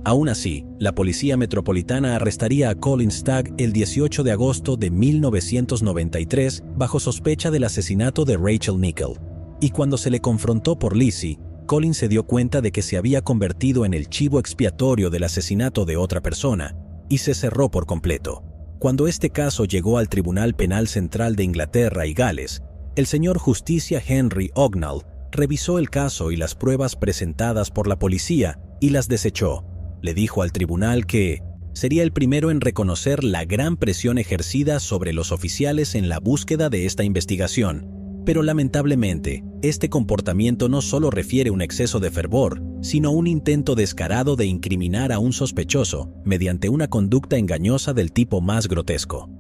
Aún así, la Policía Metropolitana arrestaría a Colin Stagg el 18 de agosto de 1993 bajo sospecha del asesinato de Rachel Nichol. Y cuando se le confrontó por Lizzie, Colin se dio cuenta de que se había convertido en el chivo expiatorio del asesinato de otra persona, y se cerró por completo. Cuando este caso llegó al Tribunal Penal Central de Inglaterra y Gales, el señor Justicia Henry Ognall revisó el caso y las pruebas presentadas por la policía y las desechó. Le dijo al tribunal que sería el primero en reconocer la gran presión ejercida sobre los oficiales en la búsqueda de esta investigación. Pero lamentablemente, este comportamiento no solo refiere un exceso de fervor, sino un intento descarado de incriminar a un sospechoso mediante una conducta engañosa del tipo más grotesco.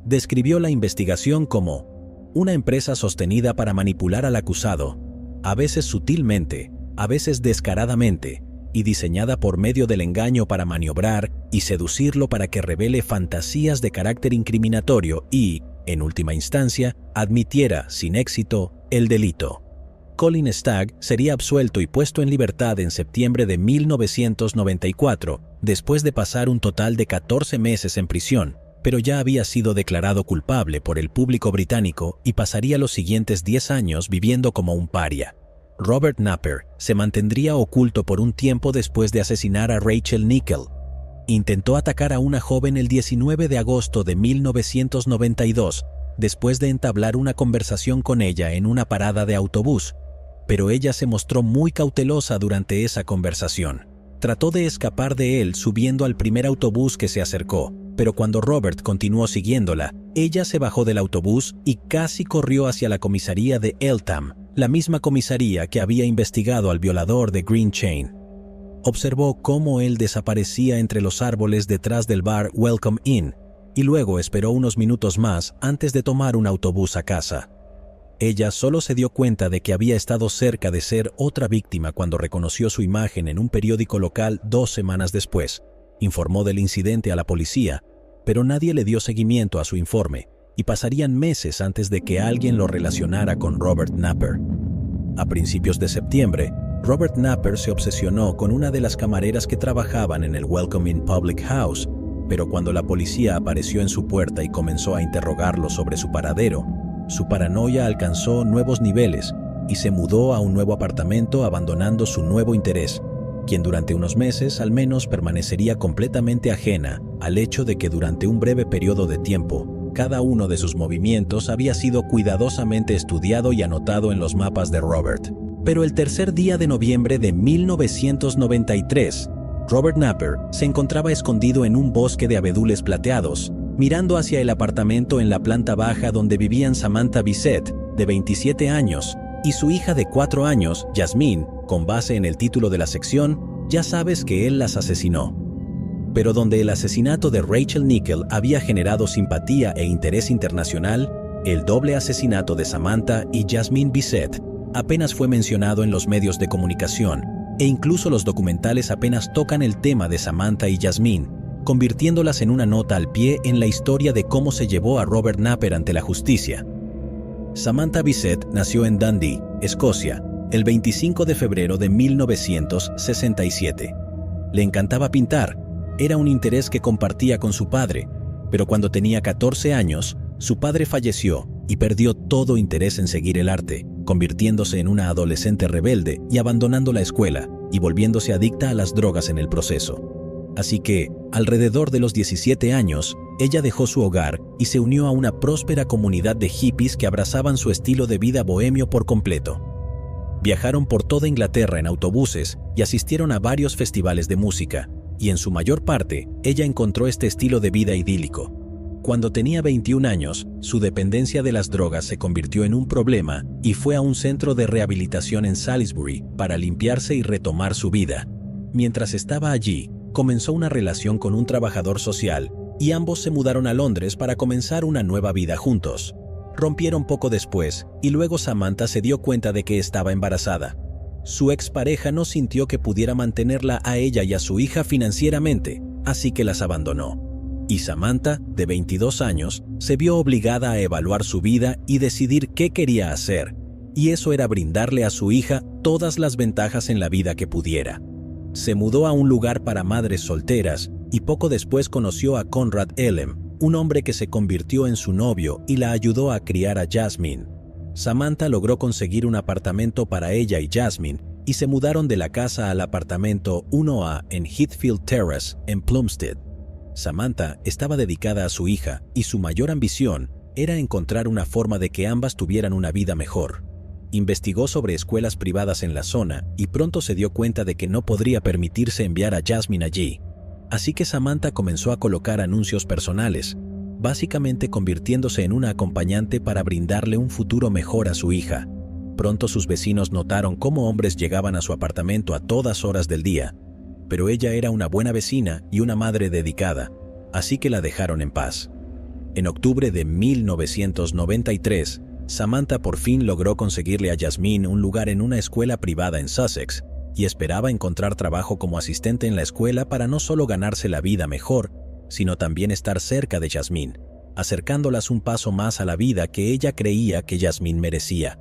Describió la investigación como una empresa sostenida para manipular al acusado, a veces sutilmente, a veces descaradamente, y diseñada por medio del engaño para maniobrar y seducirlo para que revele fantasías de carácter incriminatorio y, en última instancia, admitiera, sin éxito, el delito. Colin Stagg sería absuelto y puesto en libertad en septiembre de 1994, después de pasar un total de 14 meses en prisión, pero ya había sido declarado culpable por el público británico y pasaría los siguientes 10 años viviendo como un paria. Robert Napper se mantendría oculto por un tiempo después de asesinar a Rachel Nichol. Intentó atacar a una joven el 19 de agosto de 1992, después de entablar una conversación con ella en una parada de autobús, pero ella se mostró muy cautelosa durante esa conversación. Trató de escapar de él subiendo al primer autobús que se acercó, pero cuando Robert continuó siguiéndola, ella se bajó del autobús y casi corrió hacia la comisaría de Eltham, la misma comisaría que había investigado al violador de Green Chain. Observó cómo él desaparecía entre los árboles detrás del bar Welcome Inn, y luego esperó unos minutos más antes de tomar un autobús a casa. Ella solo se dio cuenta de que había estado cerca de ser otra víctima cuando reconoció su imagen en un periódico local 2 semanas después. Informó del incidente a la policía, pero nadie le dio seguimiento a su informe, y pasarían meses antes de que alguien lo relacionara con Robert Napper. A principios de septiembre, Robert Napper se obsesionó con una de las camareras que trabajaban en el Welcome Inn Public House, pero cuando la policía apareció en su puerta y comenzó a interrogarlo sobre su paradero, Su paranoia alcanzó nuevos niveles y se mudó a un nuevo apartamento abandonando su nuevo interés, quien durante unos meses al menos permanecería completamente ajena al hecho de que durante un breve periodo de tiempo, cada uno de sus movimientos había sido cuidadosamente estudiado y anotado en los mapas de Robert. Pero el tercer día de noviembre de 1993, Robert Napper se encontraba escondido en un bosque de abedules plateados, mirando hacia el apartamento en la planta baja donde vivían Samantha Bissett, de 27 años, y su hija de 4 años, Jasmine. Con base en el título de la sección, ya sabes que él las asesinó. Pero donde el asesinato de Rachel Nickell había generado simpatía e interés internacional, el doble asesinato de Samantha y Jasmine Bissett apenas fue mencionado en los medios de comunicación, e incluso los documentales apenas tocan el tema de Samantha y Jasmine, convirtiéndolas en una nota al pie en la historia de cómo se llevó a Robert Napper ante la justicia. Samantha Bissett nació en Dundee, Escocia, el 25 de febrero de 1967. Le encantaba pintar, era un interés que compartía con su padre, pero cuando tenía 14 años, su padre falleció y perdió todo interés en seguir el arte, convirtiéndose en una adolescente rebelde y abandonando la escuela y volviéndose adicta a las drogas en el proceso. Así que, alrededor de los 17 años, ella dejó su hogar y se unió a una próspera comunidad de hippies que abrazaban su estilo de vida bohemio por completo. Viajaron por toda Inglaterra en autobuses y asistieron a varios festivales de música, y en su mayor parte, ella encontró este estilo de vida idílico. Cuando tenía 21 años, su dependencia de las drogas se convirtió en un problema y fue a un centro de rehabilitación en Salisbury para limpiarse y retomar su vida. Mientras estaba allí, comenzó una relación con un trabajador social y ambos se mudaron a Londres para comenzar una nueva vida juntos. Rompieron poco después y luego Samantha se dio cuenta de que estaba embarazada. Su expareja no sintió que pudiera mantenerla a ella y a su hija financieramente, así que las abandonó. Y Samantha, de 22 años, se vio obligada a evaluar su vida y decidir qué quería hacer, y eso era brindarle a su hija todas las ventajas en la vida que pudiera. Se mudó a un lugar para madres solteras y poco después conoció a Conrad Ellem, un hombre que se convirtió en su novio y la ayudó a criar a Jasmine. Samantha logró conseguir un apartamento para ella y Jasmine y se mudaron de la casa al apartamento 1A en Heathfield Terrace, en Plumstead. Samantha estaba dedicada a su hija y su mayor ambición era encontrar una forma de que ambas tuvieran una vida mejor. Investigó sobre escuelas privadas en la zona y pronto se dio cuenta de que no podría permitirse enviar a Jasmine allí. Así que Samantha comenzó a colocar anuncios personales, básicamente convirtiéndose en una acompañante para brindarle un futuro mejor a su hija. Pronto sus vecinos notaron cómo hombres llegaban a su apartamento a todas horas del día, pero ella era una buena vecina y una madre dedicada, así que la dejaron en paz. En octubre de 1993, Samantha por fin logró conseguirle a Jasmine un lugar en una escuela privada en Sussex, y esperaba encontrar trabajo como asistente en la escuela para no solo ganarse la vida mejor, sino también estar cerca de Jasmine, acercándolas un paso más a la vida que ella creía que Jasmine merecía.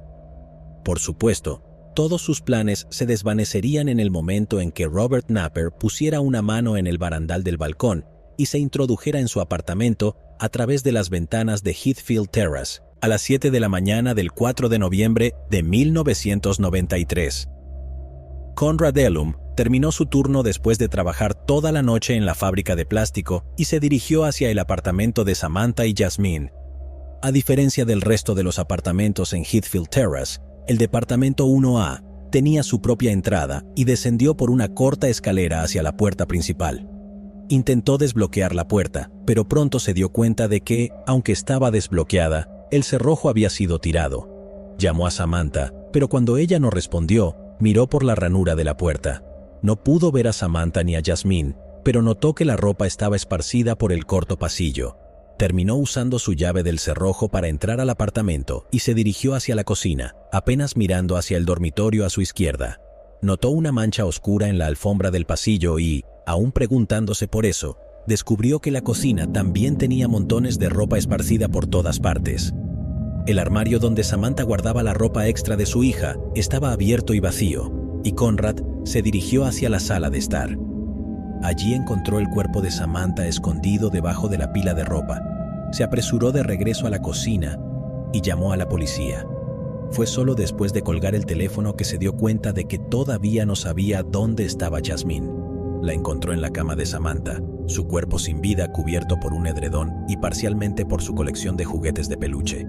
Por supuesto, todos sus planes se desvanecerían en el momento en que Robert Napper pusiera una mano en el barandal del balcón y se introdujera en su apartamento a través de las ventanas de Heathfield Terrace, a las 7 de la mañana del 4 de noviembre de 1993. Conrad Ellem terminó su turno después de trabajar toda la noche en la fábrica de plástico y se dirigió hacia el apartamento de Samantha y Jasmine. A diferencia del resto de los apartamentos en Heathfield Terrace, el departamento 1A tenía su propia entrada y descendió por una corta escalera hacia la puerta principal. Intentó desbloquear la puerta, pero pronto se dio cuenta de que, aunque estaba desbloqueada, el cerrojo había sido tirado. Llamó a Samantha, pero cuando ella no respondió, miró por la ranura de la puerta. No pudo ver a Samantha ni a Jasmine, pero notó que la ropa estaba esparcida por el corto pasillo. Terminó usando su llave del cerrojo para entrar al apartamento y se dirigió hacia la cocina, apenas mirando hacia el dormitorio a su izquierda. Notó una mancha oscura en la alfombra del pasillo y, aún preguntándose por eso, descubrió que la cocina también tenía montones de ropa esparcida por todas partes. El armario donde Samantha guardaba la ropa extra de su hija estaba abierto y vacío, y Conrad se dirigió hacia la sala de estar. Allí encontró el cuerpo de Samantha escondido debajo de la pila de ropa. Se apresuró de regreso a la cocina, y llamó a la policía. Fue solo después de colgar el teléfono que se dio cuenta de que todavía no sabía dónde estaba Jasmine. La encontró en la cama de Samantha, su cuerpo sin vida cubierto por un edredón y parcialmente por su colección de juguetes de peluche.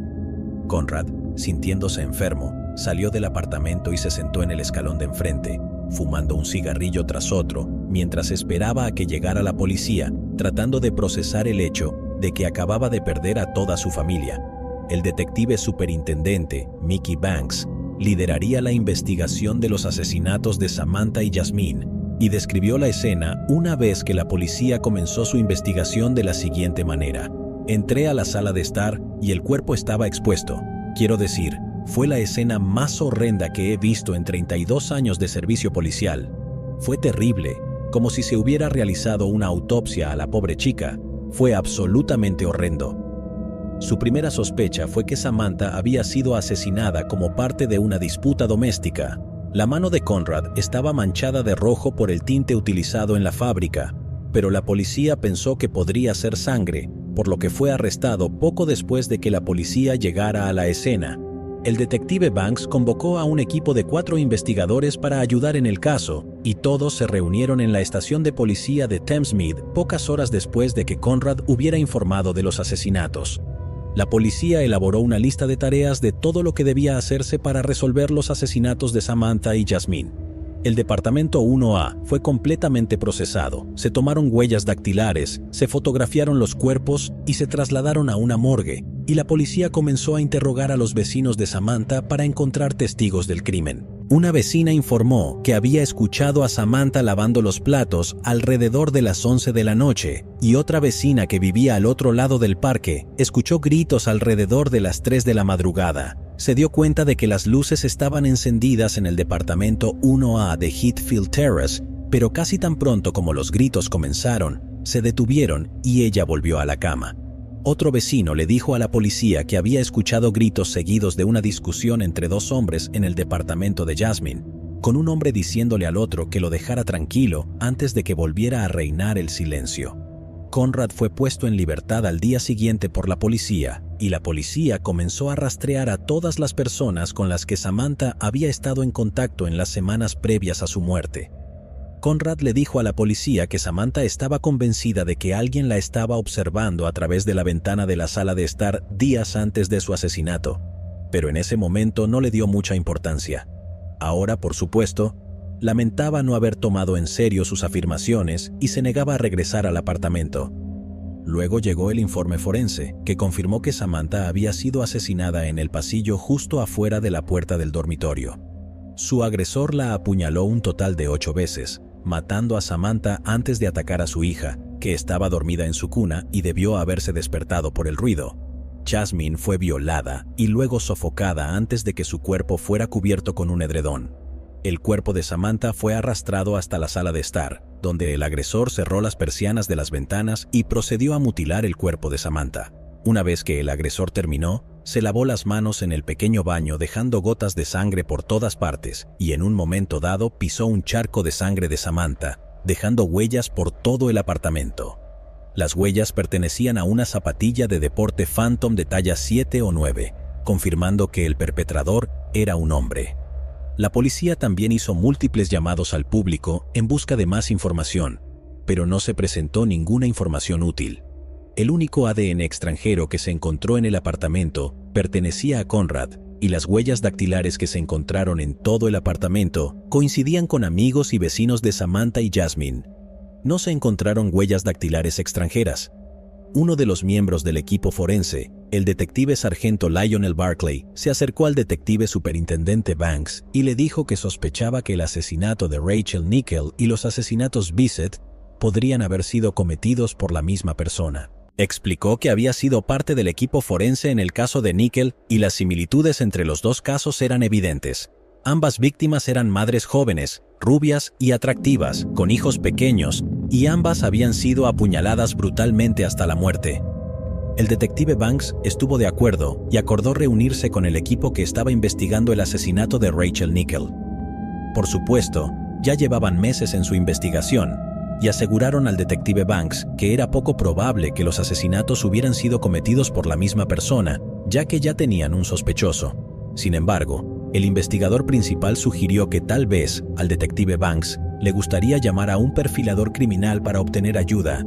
Conrad, sintiéndose enfermo, salió del apartamento y se sentó en el escalón de enfrente, fumando un cigarrillo tras otro, mientras esperaba a que llegara la policía, tratando de procesar el hecho de que acababa de perder a toda su familia. El detective superintendente, Mickey Banks, lideraría la investigación de los asesinatos de Samantha y Jasmine, y describió la escena una vez que la policía comenzó su investigación de la siguiente manera. Entré a la sala de estar y el cuerpo estaba expuesto. Quiero decir, fue la escena más horrenda que he visto en 32 años de servicio policial. Fue terrible, como si se hubiera realizado una autopsia a la pobre chica. Fue absolutamente horrendo. Su primera sospecha fue que Samantha había sido asesinada como parte de una disputa doméstica. La mano de Conrad estaba manchada de rojo por el tinte utilizado en la fábrica, pero la policía pensó que podría ser sangre, por lo que fue arrestado poco después de que la policía llegara a la escena. El detective Banks convocó a un equipo de 4 investigadores para ayudar en el caso, y todos se reunieron en la estación de policía de Thamesmead pocas horas después de que Conrad hubiera informado de los asesinatos. La policía elaboró una lista de tareas de todo lo que debía hacerse para resolver los asesinatos de Samantha y Jasmine. El departamento 1A fue completamente procesado, se tomaron huellas dactilares, se fotografiaron los cuerpos y se trasladaron a una morgue, y la policía comenzó a interrogar a los vecinos de Samantha para encontrar testigos del crimen. Una vecina informó que había escuchado a Samantha lavando los platos alrededor de las 11 de la noche, y otra vecina que vivía al otro lado del parque escuchó gritos alrededor de las 3 de la madrugada. Se dio cuenta de que las luces estaban encendidas en el departamento 1A de Heathfield Terrace, pero casi tan pronto como los gritos comenzaron, se detuvieron y ella volvió a la cama. Otro vecino le dijo a la policía que había escuchado gritos seguidos de una discusión entre 2 hombres en el departamento de Jasmine, con un hombre diciéndole al otro que lo dejara tranquilo antes de que volviera a reinar el silencio. Conrad fue puesto en libertad al día siguiente por la policía, y la policía comenzó a rastrear a todas las personas con las que Samantha había estado en contacto en las semanas previas a su muerte. Conrad le dijo a la policía que Samantha estaba convencida de que alguien la estaba observando a través de la ventana de la sala de estar días antes de su asesinato, pero en ese momento no le dio mucha importancia. Ahora, por supuesto, lamentaba no haber tomado en serio sus afirmaciones y se negaba a regresar al apartamento. Luego llegó el informe forense, que confirmó que Samantha había sido asesinada en el pasillo justo afuera de la puerta del dormitorio. Su agresor la apuñaló un total de 8 veces, matando a Samantha antes de atacar a su hija, que estaba dormida en su cuna y debió haberse despertado por el ruido. Jasmine fue violada y luego sofocada antes de que su cuerpo fuera cubierto con un edredón. El cuerpo de Samantha fue arrastrado hasta la sala de estar, donde el agresor cerró las persianas de las ventanas y procedió a mutilar el cuerpo de Samantha. Una vez que el agresor terminó, se lavó las manos en el pequeño baño dejando gotas de sangre por todas partes y en un momento dado pisó un charco de sangre de Samantha, dejando huellas por todo el apartamento. Las huellas pertenecían a una zapatilla de deporte Phantom de talla 7 o 9, confirmando que el perpetrador era un hombre. La policía también hizo múltiples llamados al público en busca de más información, pero no se presentó ninguna información útil. El único ADN extranjero que se encontró en el apartamento pertenecía a Conrad, y las huellas dactilares que se encontraron en todo el apartamento coincidían con amigos y vecinos de Samantha y Jasmine. No se encontraron huellas dactilares extranjeras. Uno de los miembros del equipo forense, el detective sargento Lionel Barclay, se acercó al detective superintendente Banks y le dijo que sospechaba que el asesinato de Rachel Nickel y los asesinatos Bissett podrían haber sido cometidos por la misma persona. Explicó que había sido parte del equipo forense en el caso de Nickel y las similitudes entre los 2 casos eran evidentes. Ambas víctimas eran madres jóvenes, rubias y atractivas, con hijos pequeños, y ambas habían sido apuñaladas brutalmente hasta la muerte. El detective Banks estuvo de acuerdo y acordó reunirse con el equipo que estaba investigando el asesinato de Rachel Nickel. Por supuesto, ya llevaban meses en su investigación, y aseguraron al detective Banks que era poco probable que los asesinatos hubieran sido cometidos por la misma persona, ya que ya tenían un sospechoso. Sin embargo, el investigador principal sugirió que tal vez al detective Banks le gustaría llamar a un perfilador criminal para obtener ayuda.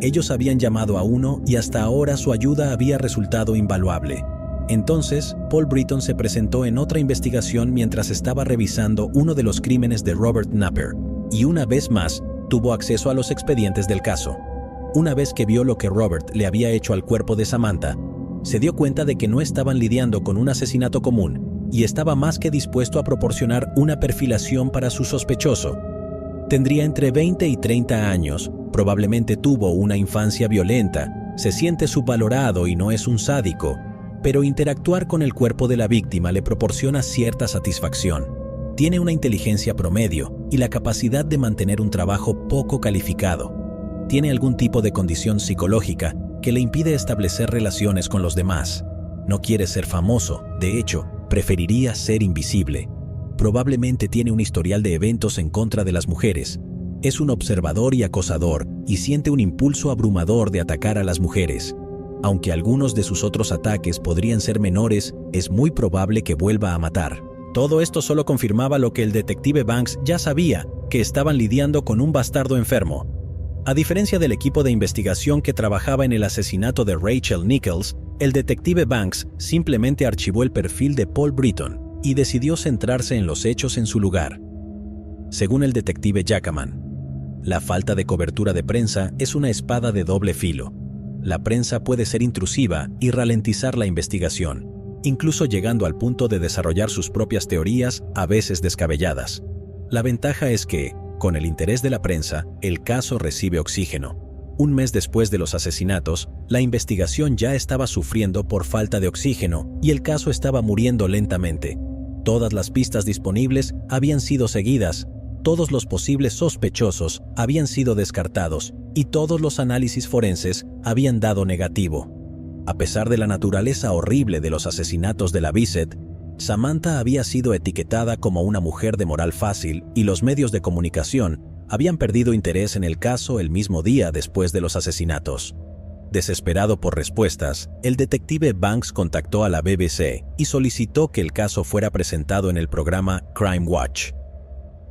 Ellos habían llamado a uno y hasta ahora su ayuda había resultado invaluable. Entonces, Paul Britton se presentó en otra investigación mientras estaba revisando uno de los crímenes de Robert Napper, y una vez más, tuvo acceso a los expedientes del caso. Una vez que vio lo que Robert le había hecho al cuerpo de Samantha, se dio cuenta de que no estaban lidiando con un asesinato común y estaba más que dispuesto a proporcionar una perfilación para su sospechoso. Tendría entre 20 y 30 años, probablemente tuvo una infancia violenta, se siente subvalorado y no es un sádico, pero interactuar con el cuerpo de la víctima le proporciona cierta satisfacción. Tiene una inteligencia promedio y la capacidad de mantener un trabajo poco calificado. Tiene algún tipo de condición psicológica que le impide establecer relaciones con los demás. No quiere ser famoso, de hecho, preferiría ser invisible. Probablemente tiene un historial de eventos en contra de las mujeres. Es un observador y acosador y siente un impulso abrumador de atacar a las mujeres. Aunque algunos de sus otros ataques podrían ser menores, es muy probable que vuelva a matar. Todo esto solo confirmaba lo que el detective Banks ya sabía, que estaban lidiando con un bastardo enfermo. A diferencia del equipo de investigación que trabajaba en el asesinato de Rachel Nichols, el detective Banks simplemente archivó el perfil de Paul Britton y decidió centrarse en los hechos en su lugar. Según el detective Jackman, la falta de cobertura de prensa es una espada de doble filo. La prensa puede ser intrusiva y ralentizar la investigación, incluso llegando al punto de desarrollar sus propias teorías, a veces descabelladas. La ventaja es que, con el interés de la prensa, el caso recibe oxígeno. Un mes después de los asesinatos, la investigación ya estaba sufriendo por falta de oxígeno y el caso estaba muriendo lentamente. Todas las pistas disponibles habían sido seguidas, todos los posibles sospechosos habían sido descartados y todos los análisis forenses habían dado negativo. A pesar de la naturaleza horrible de los asesinatos de la Bissett, Samantha había sido etiquetada como una mujer de moral fácil y los medios de comunicación habían perdido interés en el caso el mismo día después de los asesinatos. Desesperado por respuestas, el detective Banks contactó a la BBC y solicitó que el caso fuera presentado en el programa Crime Watch.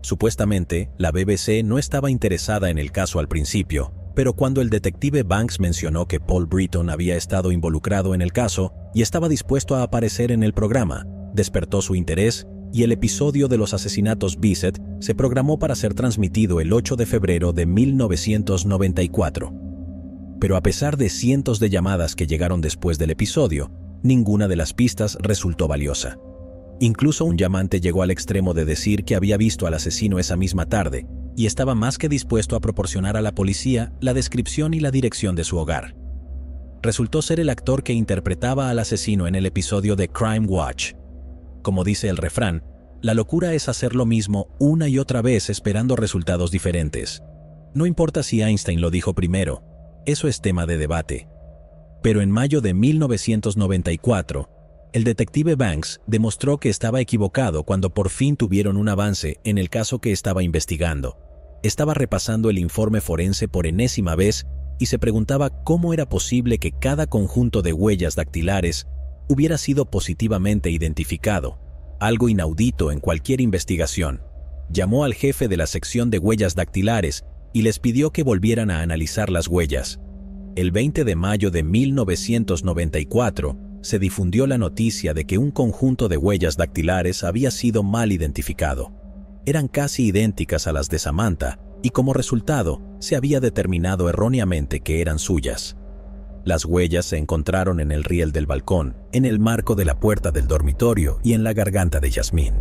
Supuestamente, la BBC no estaba interesada en el caso al principio, pero cuando el detective Banks mencionó que Paul Britton había estado involucrado en el caso y estaba dispuesto a aparecer en el programa, despertó su interés y el episodio de los asesinatos Bissett se programó para ser transmitido el 8 de febrero de 1994. Pero a pesar de cientos de llamadas que llegaron después del episodio, ninguna de las pistas resultó valiosa. Incluso un llamante llegó al extremo de decir que había visto al asesino esa misma tarde y estaba más que dispuesto a proporcionar a la policía la descripción y la dirección de su hogar. Resultó ser el actor que interpretaba al asesino en el episodio de Crime Watch. Como dice el refrán, la locura es hacer lo mismo una y otra vez esperando resultados diferentes. No importa si Einstein lo dijo primero, eso es tema de debate. Pero en mayo de 1994, el detective Banks demostró que estaba equivocado cuando por fin tuvieron un avance en el caso que estaba investigando. Estaba repasando el informe forense por enésima vez y se preguntaba cómo era posible que cada conjunto de huellas dactilares hubiera sido positivamente identificado, algo inaudito en cualquier investigación. Llamó al jefe de la sección de huellas dactilares y les pidió que volvieran a analizar las huellas. El 20 de mayo de 1994, se difundió la noticia de que un conjunto de huellas dactilares había sido mal identificado. Eran casi idénticas a las de Samantha y como resultado, se había determinado erróneamente que eran suyas. Las huellas se encontraron en el riel del balcón, en el marco de la puerta del dormitorio y en la garganta de Yasmín.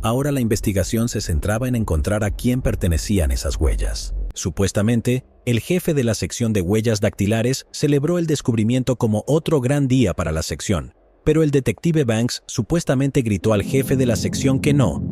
Ahora la investigación se centraba en encontrar a quién pertenecían esas huellas. Supuestamente, el jefe de la sección de huellas dactilares celebró el descubrimiento como otro gran día para la sección, pero el detective Banks supuestamente gritó al jefe de la sección que no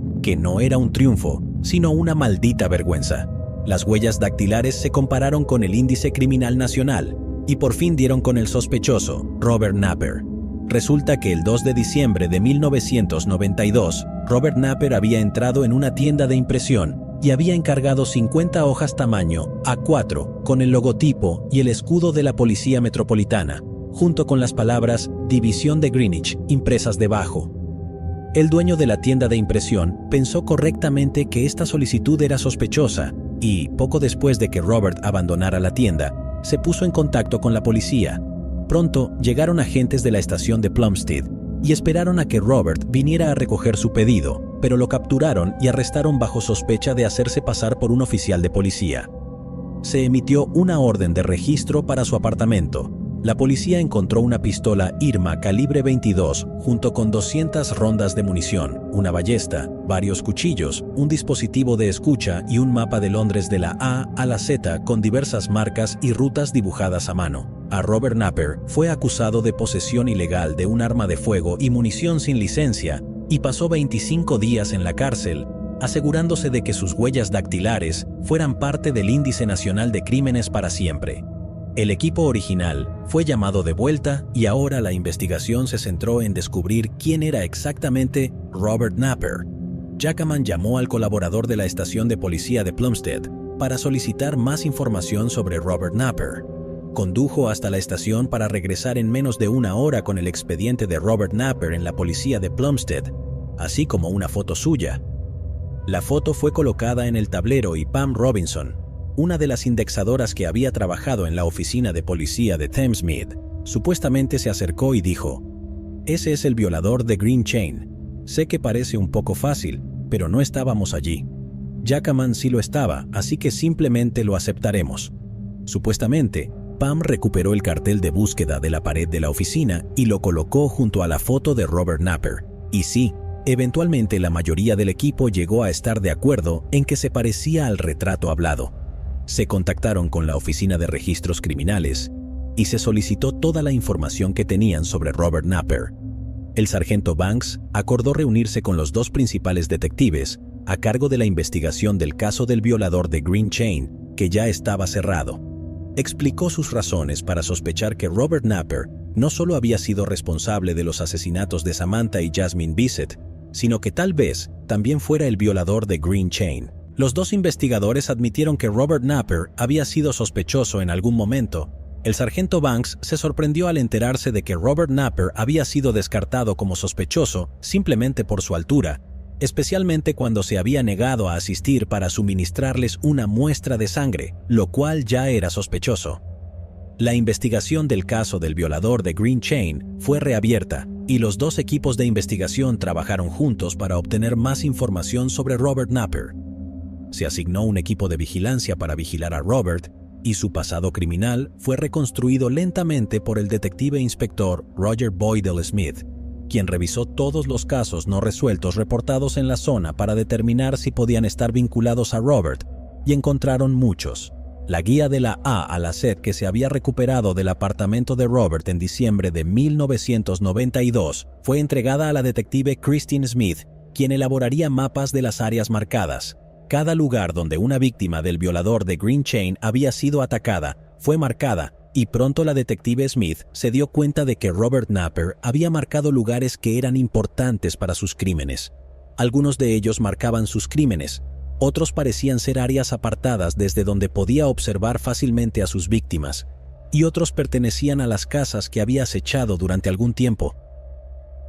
era un triunfo, sino una maldita vergüenza. Las huellas dactilares se compararon con el índice criminal nacional y por fin dieron con el sospechoso, Robert Napper. Resulta que el 2 de diciembre de 1992, Robert Napper había entrado en una tienda de impresión y había encargado 50 hojas tamaño A4 con el logotipo y el escudo de la Policía Metropolitana, junto con las palabras División de Greenwich impresas debajo. El dueño de la tienda de impresión pensó correctamente que esta solicitud era sospechosa y, poco después de que Robert abandonara la tienda, se puso en contacto con la policía. Pronto llegaron agentes de la estación de Plumstead y esperaron a que Robert viniera a recoger su pedido, pero lo capturaron y arrestaron bajo sospecha de hacerse pasar por un oficial de policía. Se emitió una orden de registro para su apartamento. La policía encontró una pistola Irma calibre 22 junto con 200 rondas de munición, una ballesta, varios cuchillos, un dispositivo de escucha y un mapa de Londres de la A a la Z con diversas marcas y rutas dibujadas a mano. A Robert Napper fue acusado de posesión ilegal de un arma de fuego y munición sin licencia y pasó 25 días en la cárcel, asegurándose de que sus huellas dactilares fueran parte del Índice Nacional de Crímenes para siempre. El equipo original fue llamado de vuelta y ahora la investigación se centró en descubrir quién era exactamente Robert Napper. Jackman llamó al colaborador de la estación de policía de Plumstead para solicitar más información sobre Robert Napper. Condujo hasta la estación para regresar en menos de una hora con el expediente de Robert Napper en la policía de Plumstead, así como una foto suya. La foto fue colocada en el tablero y Pam Robinson, una de las indexadoras que había trabajado en la oficina de policía de Thamesmead, supuestamente se acercó y dijo: «Ese es el violador de Green Chain. Sé que parece un poco fácil, pero no estábamos allí. Jackman sí lo estaba, así que simplemente lo aceptaremos». Supuestamente, Pam recuperó el cartel de búsqueda de la pared de la oficina y lo colocó junto a la foto de Robert Napper. Y sí, eventualmente la mayoría del equipo llegó a estar de acuerdo en que se parecía al retrato hablado. Se contactaron con la Oficina de Registros Criminales y se solicitó toda la información que tenían sobre Robert Napper. El sargento Banks acordó reunirse con los dos principales detectives a cargo de la investigación del caso del violador de Green Chain, que ya estaba cerrado. Explicó sus razones para sospechar que Robert Napper no solo había sido responsable de los asesinatos de Samantha y Jasmine Bissett, sino que tal vez también fuera el violador de Green Chain. Los dos investigadores admitieron que Robert Napper había sido sospechoso en algún momento. El sargento Banks se sorprendió al enterarse de que Robert Napper había sido descartado como sospechoso simplemente por su altura, especialmente cuando se había negado a asistir para suministrarles una muestra de sangre, lo cual ya era sospechoso. La investigación del caso del violador de Green Chain fue reabierta y los dos equipos de investigación trabajaron juntos para obtener más información sobre Robert Napper. Se asignó un equipo de vigilancia para vigilar a Robert y su pasado criminal fue reconstruido lentamente por el detective inspector Roger Boydell Smith, quien revisó todos los casos no resueltos reportados en la zona para determinar si podían estar vinculados a Robert, y encontraron muchos. La guía de la A a la Z que se había recuperado del apartamento de Robert en diciembre de 1992 fue entregada a la detective Christine Smith, quien elaboraría mapas de las áreas marcadas. Cada lugar donde una víctima del violador de Green Chain había sido atacada fue marcada, y pronto la detective Smith se dio cuenta de que Robert Napper había marcado lugares que eran importantes para sus crímenes. Algunos de ellos marcaban sus crímenes, otros parecían ser áreas apartadas desde donde podía observar fácilmente a sus víctimas, y otros pertenecían a las casas que había acechado durante algún tiempo.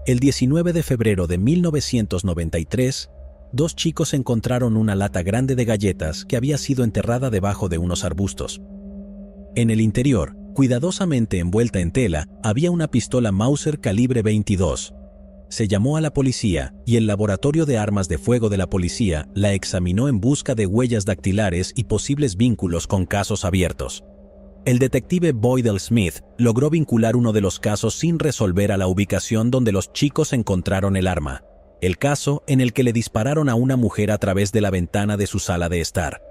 El 19 de febrero de 1993, dos chicos encontraron una lata grande de galletas que había sido enterrada debajo de unos arbustos. En el interior, cuidadosamente envuelta en tela, había una pistola Mauser calibre 22. Se llamó a la policía y el laboratorio de armas de fuego de la policía la examinó en busca de huellas dactilares y posibles vínculos con casos abiertos. El detective Boydell Smith logró vincular uno de los casos sin resolver a la ubicación donde los chicos encontraron el arma, el caso en el que le dispararon a una mujer a través de la ventana de su sala de estar.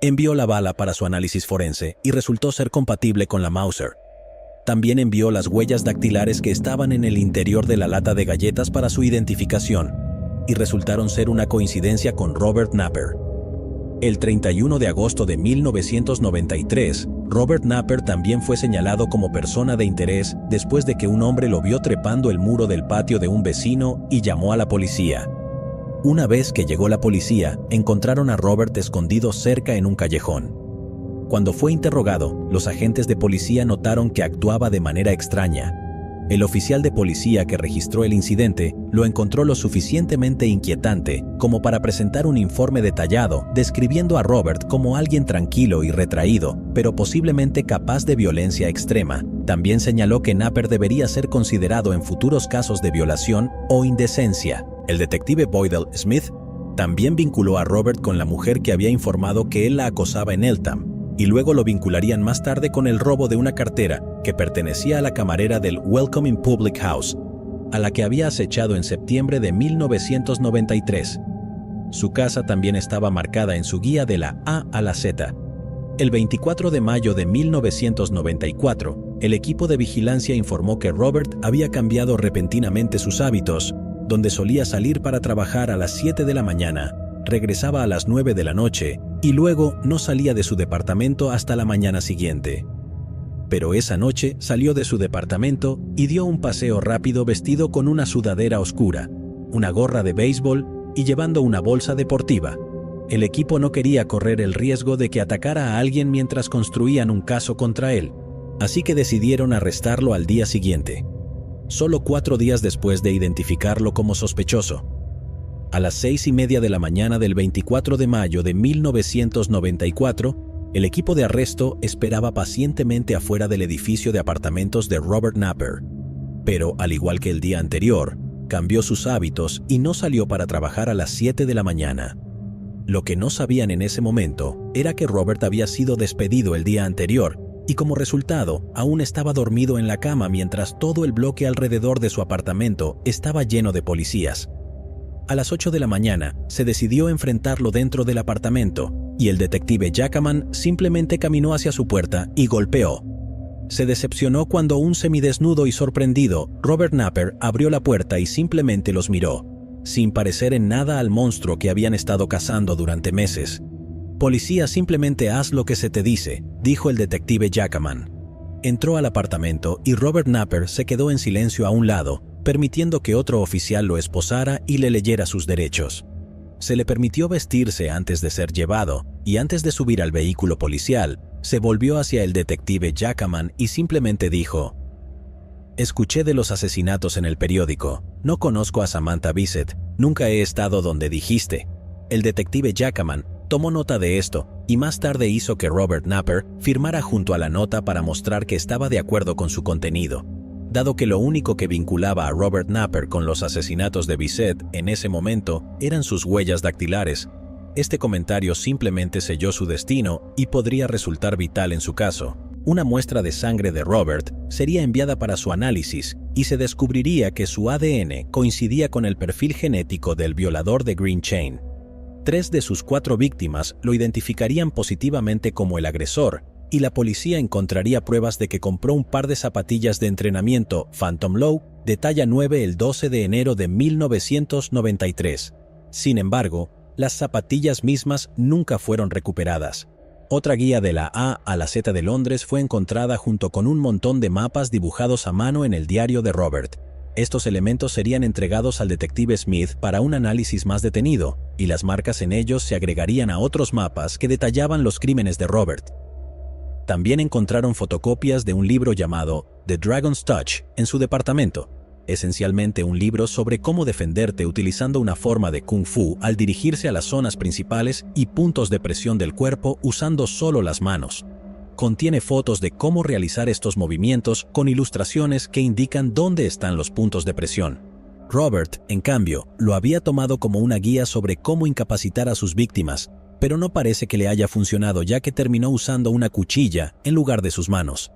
Envió la bala para su análisis forense y resultó ser compatible con la Mauser. También envió las huellas dactilares que estaban en el interior de la lata de galletas para su identificación, y resultaron ser una coincidencia con Robert Napper. El 31 de agosto de 1993, Robert Napper también fue señalado como persona de interés después de que un hombre lo vio trepando el muro del patio de un vecino y llamó a la policía. Una vez que llegó la policía, encontraron a Robert escondido cerca en un callejón. Cuando fue interrogado, los agentes de policía notaron que actuaba de manera extraña. El oficial de policía que registró el incidente lo encontró lo suficientemente inquietante como para presentar un informe detallado describiendo a Robert como alguien tranquilo y retraído, pero posiblemente capaz de violencia extrema. También señaló que Napper debería ser considerado en futuros casos de violación o indecencia. El detective Boydell Smith también vinculó a Robert con la mujer que había informado que él la acosaba en Eltham, y luego lo vincularían más tarde con el robo de una cartera que pertenecía a la camarera del Welcoming Public House, a la que había acechado en septiembre de 1993. Su casa también estaba marcada en su guía de la A a la Z. El 24 de mayo de 1994, el equipo de vigilancia informó que Robert había cambiado repentinamente sus hábitos, donde solía salir para trabajar a las 7 de la mañana, regresaba a las 9 de la noche y luego no salía de su departamento hasta la mañana siguiente. Pero esa noche salió de su departamento y dio un paseo rápido vestido con una sudadera oscura, una gorra de béisbol y llevando una bolsa deportiva. El equipo no quería correr el riesgo de que atacara a alguien mientras construían un caso contra él, así que decidieron arrestarlo al día siguiente, solo 4 días después de identificarlo como sospechoso. A las 6:30 de la mañana del 24 de mayo de 1994, el equipo de arresto esperaba pacientemente afuera del edificio de apartamentos de Robert Napper. Pero, al igual que el día anterior, cambió sus hábitos y no salió para trabajar a las 7 de la mañana. Lo que no sabían en ese momento era que Robert había sido despedido el día anterior y como resultado aún estaba dormido en la cama mientras todo el bloque alrededor de su apartamento estaba lleno de policías. A las 8 de la mañana se decidió enfrentarlo dentro del apartamento y el detective Jackaman simplemente caminó hacia su puerta y golpeó. Se decepcionó cuando un semidesnudo y sorprendido Robert Napper abrió la puerta y simplemente los miró, sin parecer en nada al monstruo que habían estado cazando durante meses. «Policía, simplemente haz lo que se te dice», dijo el detective Jackaman. Entró al apartamento y Robert Napper se quedó en silencio a un lado, permitiendo que otro oficial lo esposara y le leyera sus derechos. Se le permitió vestirse antes de ser llevado, y antes de subir al vehículo policial, se volvió hacia el detective Jackaman y simplemente dijo: «Escuché de los asesinatos en el periódico. No conozco a Samantha Bissett. Nunca he estado donde dijiste». El detective Jackaman tomó nota de esto, y más tarde hizo que Robert Napper firmara junto a la nota para mostrar que estaba de acuerdo con su contenido. Dado que lo único que vinculaba a Robert Napper con los asesinatos de Bissett en ese momento eran sus huellas dactilares, este comentario simplemente selló su destino y podría resultar vital en su caso. Una muestra de sangre de Robert sería enviada para su análisis y se descubriría que su ADN coincidía con el perfil genético del violador de Green Chain. 3 de sus 4 víctimas lo identificarían positivamente como el agresor, y la policía encontraría pruebas de que compró un par de zapatillas de entrenamiento Phantom Low de talla 9 el 12 de enero de 1993. Sin embargo, las zapatillas mismas nunca fueron recuperadas. Otra guía de la A a la Z de Londres fue encontrada junto con un montón de mapas dibujados a mano en el diario de Robert. Estos elementos serían entregados al detective Smith para un análisis más detenido, y las marcas en ellos se agregarían a otros mapas que detallaban los crímenes de Robert. También encontraron fotocopias de un libro llamado The Dragon's Touch en su departamento, esencialmente un libro sobre cómo defenderte utilizando una forma de Kung Fu al dirigirse a las zonas principales y puntos de presión del cuerpo usando solo las manos. Contiene fotos de cómo realizar estos movimientos con ilustraciones que indican dónde están los puntos de presión. Robert, en cambio, lo había tomado como una guía sobre cómo incapacitar a sus víctimas, pero no parece que le haya funcionado ya que terminó usando una cuchilla en lugar de sus manos.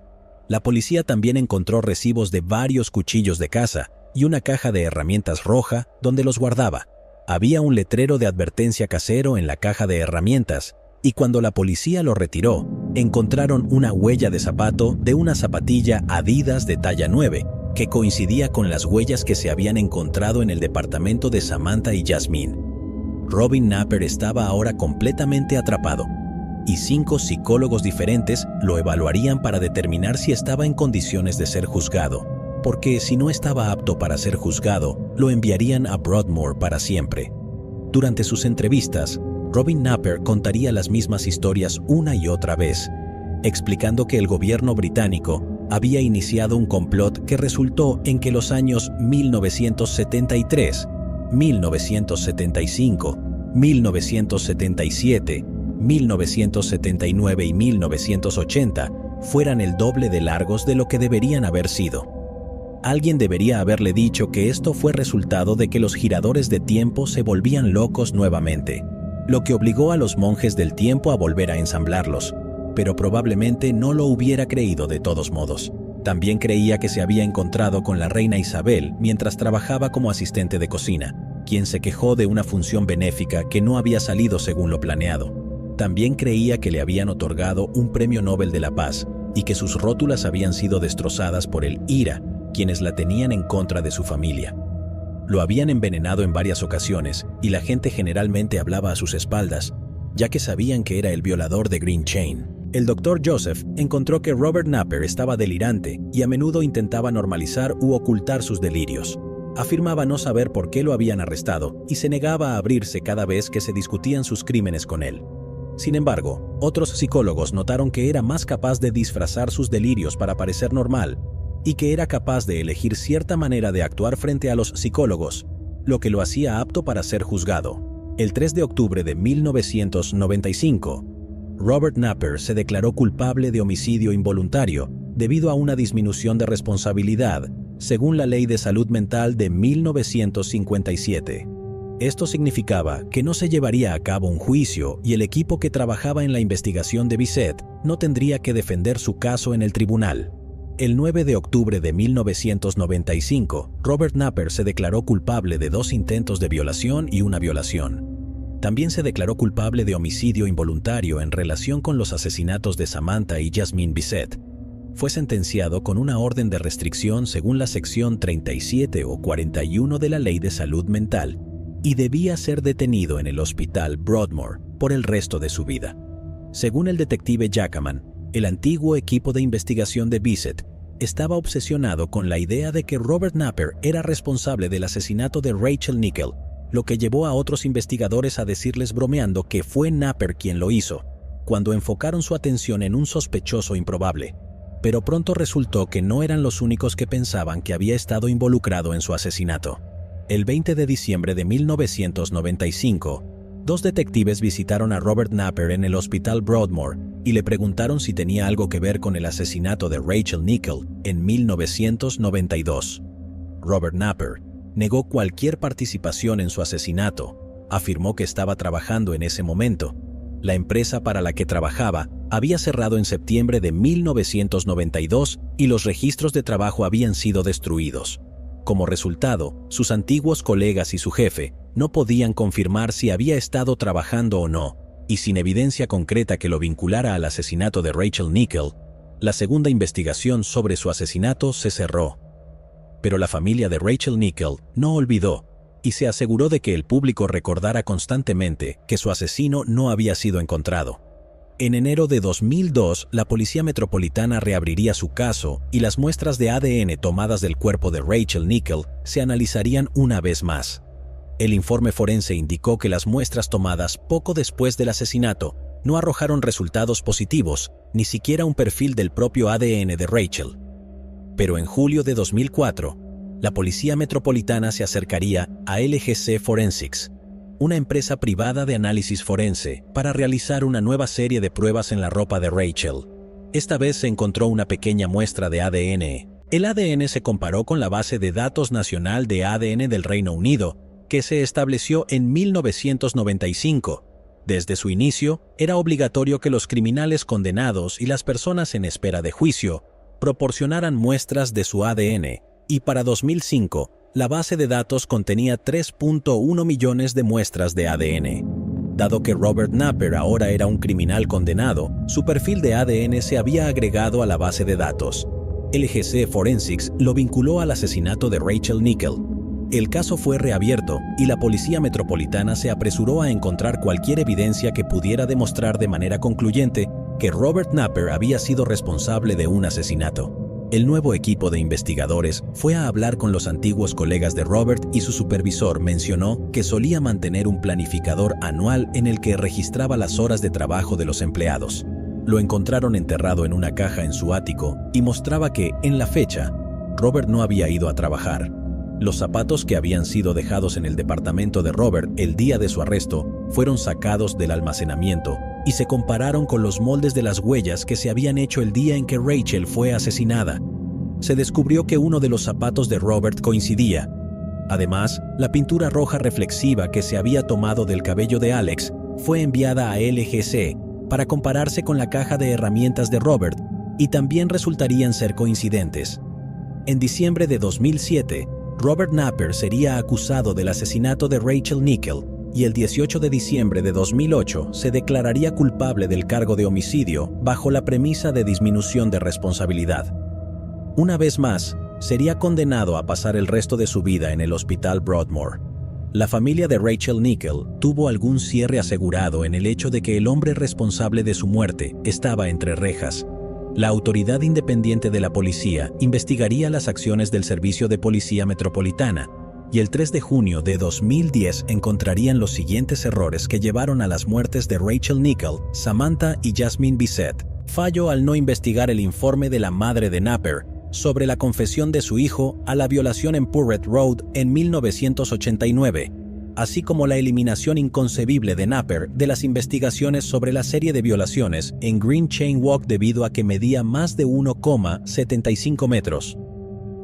La policía también encontró recibos de varios cuchillos de caza y una caja de herramientas roja donde los guardaba. Había un letrero de advertencia casero en la caja de herramientas, y cuando la policía lo retiró, encontraron una huella de zapato de una zapatilla Adidas de talla 9, que coincidía con las huellas que se habían encontrado en el departamento de Samantha y Jasmine. Robin Napper estaba ahora completamente atrapado, y 5 psicólogos diferentes lo evaluarían para determinar si estaba en condiciones de ser juzgado, porque si no estaba apto para ser juzgado, lo enviarían a Broadmoor para siempre. Durante sus entrevistas, Robin Napper contaría las mismas historias una y otra vez, explicando que el gobierno británico había iniciado un complot que resultó en que los años 1973, 1975, 1977, 1979 y 1980 fueran el doble de largos de lo que deberían haber sido. Alguien debería haberle dicho que esto fue resultado de que los giradores de tiempo se volvían locos nuevamente, lo que obligó a los monjes del tiempo a volver a ensamblarlos, pero probablemente no lo hubiera creído de todos modos. También creía que se había encontrado con la reina Isabel mientras trabajaba como asistente de cocina, quien se quejó de una función benéfica que no había salido según lo planeado. También creía que le habían otorgado un premio Nobel de la Paz y que sus rótulas habían sido destrozadas por el IRA, quienes la tenían en contra de su familia. Lo habían envenenado en varias ocasiones y la gente generalmente hablaba a sus espaldas, ya que sabían que era el violador de Green Chain. El Dr. Joseph encontró que Robert Napper estaba delirante y a menudo intentaba normalizar u ocultar sus delirios. Afirmaba no saber por qué lo habían arrestado y se negaba a abrirse cada vez que se discutían sus crímenes con él. Sin embargo, otros psicólogos notaron que era más capaz de disfrazar sus delirios para parecer normal y que era capaz de elegir cierta manera de actuar frente a los psicólogos, lo que lo hacía apto para ser juzgado. El 3 de octubre de 1995, Robert Napper se declaró culpable de homicidio involuntario debido a una disminución de responsabilidad, según la Ley de Salud Mental de 1957. Esto significaba que no se llevaría a cabo un juicio y el equipo que trabajaba en la investigación de Bissett no tendría que defender su caso en el tribunal. El 9 de octubre de 1995, Robert Napper se declaró culpable de 2 intentos de violación y una violación. También se declaró culpable de homicidio involuntario en relación con los asesinatos de Samantha y Jasmine Bissett. Fue sentenciado con una orden de restricción según la sección 37 o 41 de la Ley de Salud Mental y debía ser detenido en el hospital Broadmoor por el resto de su vida. Según el detective Jackman, el antiguo equipo de investigación de Bissett estaba obsesionado con la idea de que Robert Napper era responsable del asesinato de Rachel Nichol, lo que llevó a otros investigadores a decirles bromeando que fue Napper quien lo hizo, cuando enfocaron su atención en un sospechoso improbable. Pero pronto resultó que no eran los únicos que pensaban que había estado involucrado en su asesinato. El 20 de diciembre de 1995, 2 detectives visitaron a Robert Napper en el hospital Broadmoor y le preguntaron si tenía algo que ver con el asesinato de Rachel Nichol en 1992. Robert Napper negó cualquier participación en su asesinato, afirmó que estaba trabajando en ese momento. La empresa para la que trabajaba había cerrado en septiembre de 1992 y los registros de trabajo habían sido destruidos. Como resultado, sus antiguos colegas y su jefe no podían confirmar si había estado trabajando o no, y sin evidencia concreta que lo vinculara al asesinato de Rachel Nichol, la segunda investigación sobre su asesinato se cerró. Pero la familia de Rachel Nichol no olvidó y se aseguró de que el público recordara constantemente que su asesino no había sido encontrado. En enero de 2002, la Policía Metropolitana reabriría su caso y las muestras de ADN tomadas del cuerpo de Rachel Nichol se analizarían una vez más. El informe forense indicó que las muestras tomadas poco después del asesinato no arrojaron resultados positivos, ni siquiera un perfil del propio ADN de Rachel. Pero en julio de 2004, la Policía Metropolitana se acercaría a LGC Forensics, una empresa privada de análisis forense, para realizar una nueva serie de pruebas en la ropa de Rachel. Esta vez se encontró una pequeña muestra de ADN. El ADN se comparó con la base de datos nacional de ADN del Reino Unido, que se estableció en 1995. Desde su inicio, era obligatorio que los criminales condenados y las personas en espera de juicio proporcionaran muestras de su ADN, y para 2005, la base de datos contenía 3.1 millones de muestras de ADN. Dado que Robert Napper ahora era un criminal condenado, su perfil de ADN se había agregado a la base de datos. LGC Forensics lo vinculó al asesinato de Rachel Nichol. El caso fue reabierto y la Policía Metropolitana se apresuró a encontrar cualquier evidencia que pudiera demostrar de manera concluyente que Robert Napper había sido responsable de un asesinato. El nuevo equipo de investigadores fue a hablar con los antiguos colegas de Robert y su supervisor mencionó que solía mantener un planificador anual en el que registraba las horas de trabajo de los empleados. Lo encontraron enterrado en una caja en su ático y mostraba que, en la fecha, Robert no había ido a trabajar. Los zapatos que habían sido dejados en el departamento de Robert el día de su arresto fueron sacados del almacenamiento y se compararon con los moldes de las huellas que se habían hecho el día en que Rachel fue asesinada. Se descubrió que uno de los zapatos de Robert coincidía. Además, la pintura roja reflexiva que se había tomado del cabello de Alex fue enviada a LGC para compararse con la caja de herramientas de Robert y también resultarían ser coincidentes. En diciembre de 2007, Robert Napper sería acusado del asesinato de Rachel Nickel y el 18 de diciembre de 2008 se declararía culpable del cargo de homicidio bajo la premisa de disminución de responsabilidad. Una vez más, sería condenado a pasar el resto de su vida en el Hospital Broadmoor. La familia de Rachel Nickel tuvo algún cierre asegurado en el hecho de que el hombre responsable de su muerte estaba entre rejas. La Autoridad Independiente de la Policía investigaría las acciones del Servicio de Policía Metropolitana y el 3 de junio de 2010 encontrarían los siguientes errores que llevaron a las muertes de Rachel Nickel, Samantha y Jasmine Bissett. Fallo al no investigar el informe de la madre de Napper sobre la confesión de su hijo a la violación en Purrett Road en 1989, así como la eliminación inconcebible de Napper de las investigaciones sobre la serie de violaciones en Green Chain Walk debido a que medía más de 1,75 metros.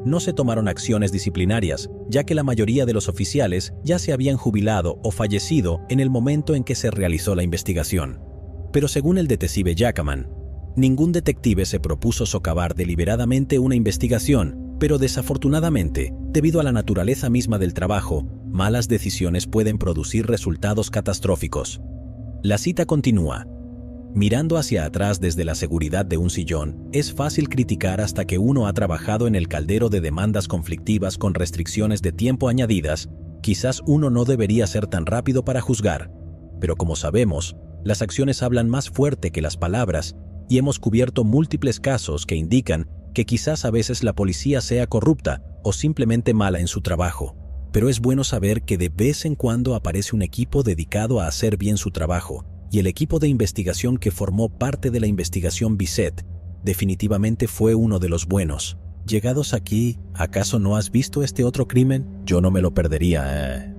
No se tomaron acciones disciplinarias, ya que la mayoría de los oficiales ya se habían jubilado o fallecido en el momento en que se realizó la investigación. Pero según el detective Jackman, ningún detective se propuso socavar deliberadamente una investigación, pero desafortunadamente, debido a la naturaleza misma del trabajo, malas decisiones pueden producir resultados catastróficos. La cita continúa. Mirando hacia atrás desde la seguridad de un sillón, es fácil criticar hasta que uno ha trabajado en el caldero de demandas conflictivas con restricciones de tiempo añadidas. Quizás uno no debería ser tan rápido para juzgar, pero como sabemos, las acciones hablan más fuerte que las palabras, y hemos cubierto múltiples casos que indican que quizás a veces la policía sea corrupta o simplemente mala en su trabajo. Pero es bueno saber que de vez en cuando aparece un equipo dedicado a hacer bien su trabajo, y el equipo de investigación que formó parte de la investigación Bissett definitivamente fue uno de los buenos. Llegados aquí, ¿acaso no has visto este otro crimen? Yo no me lo perdería,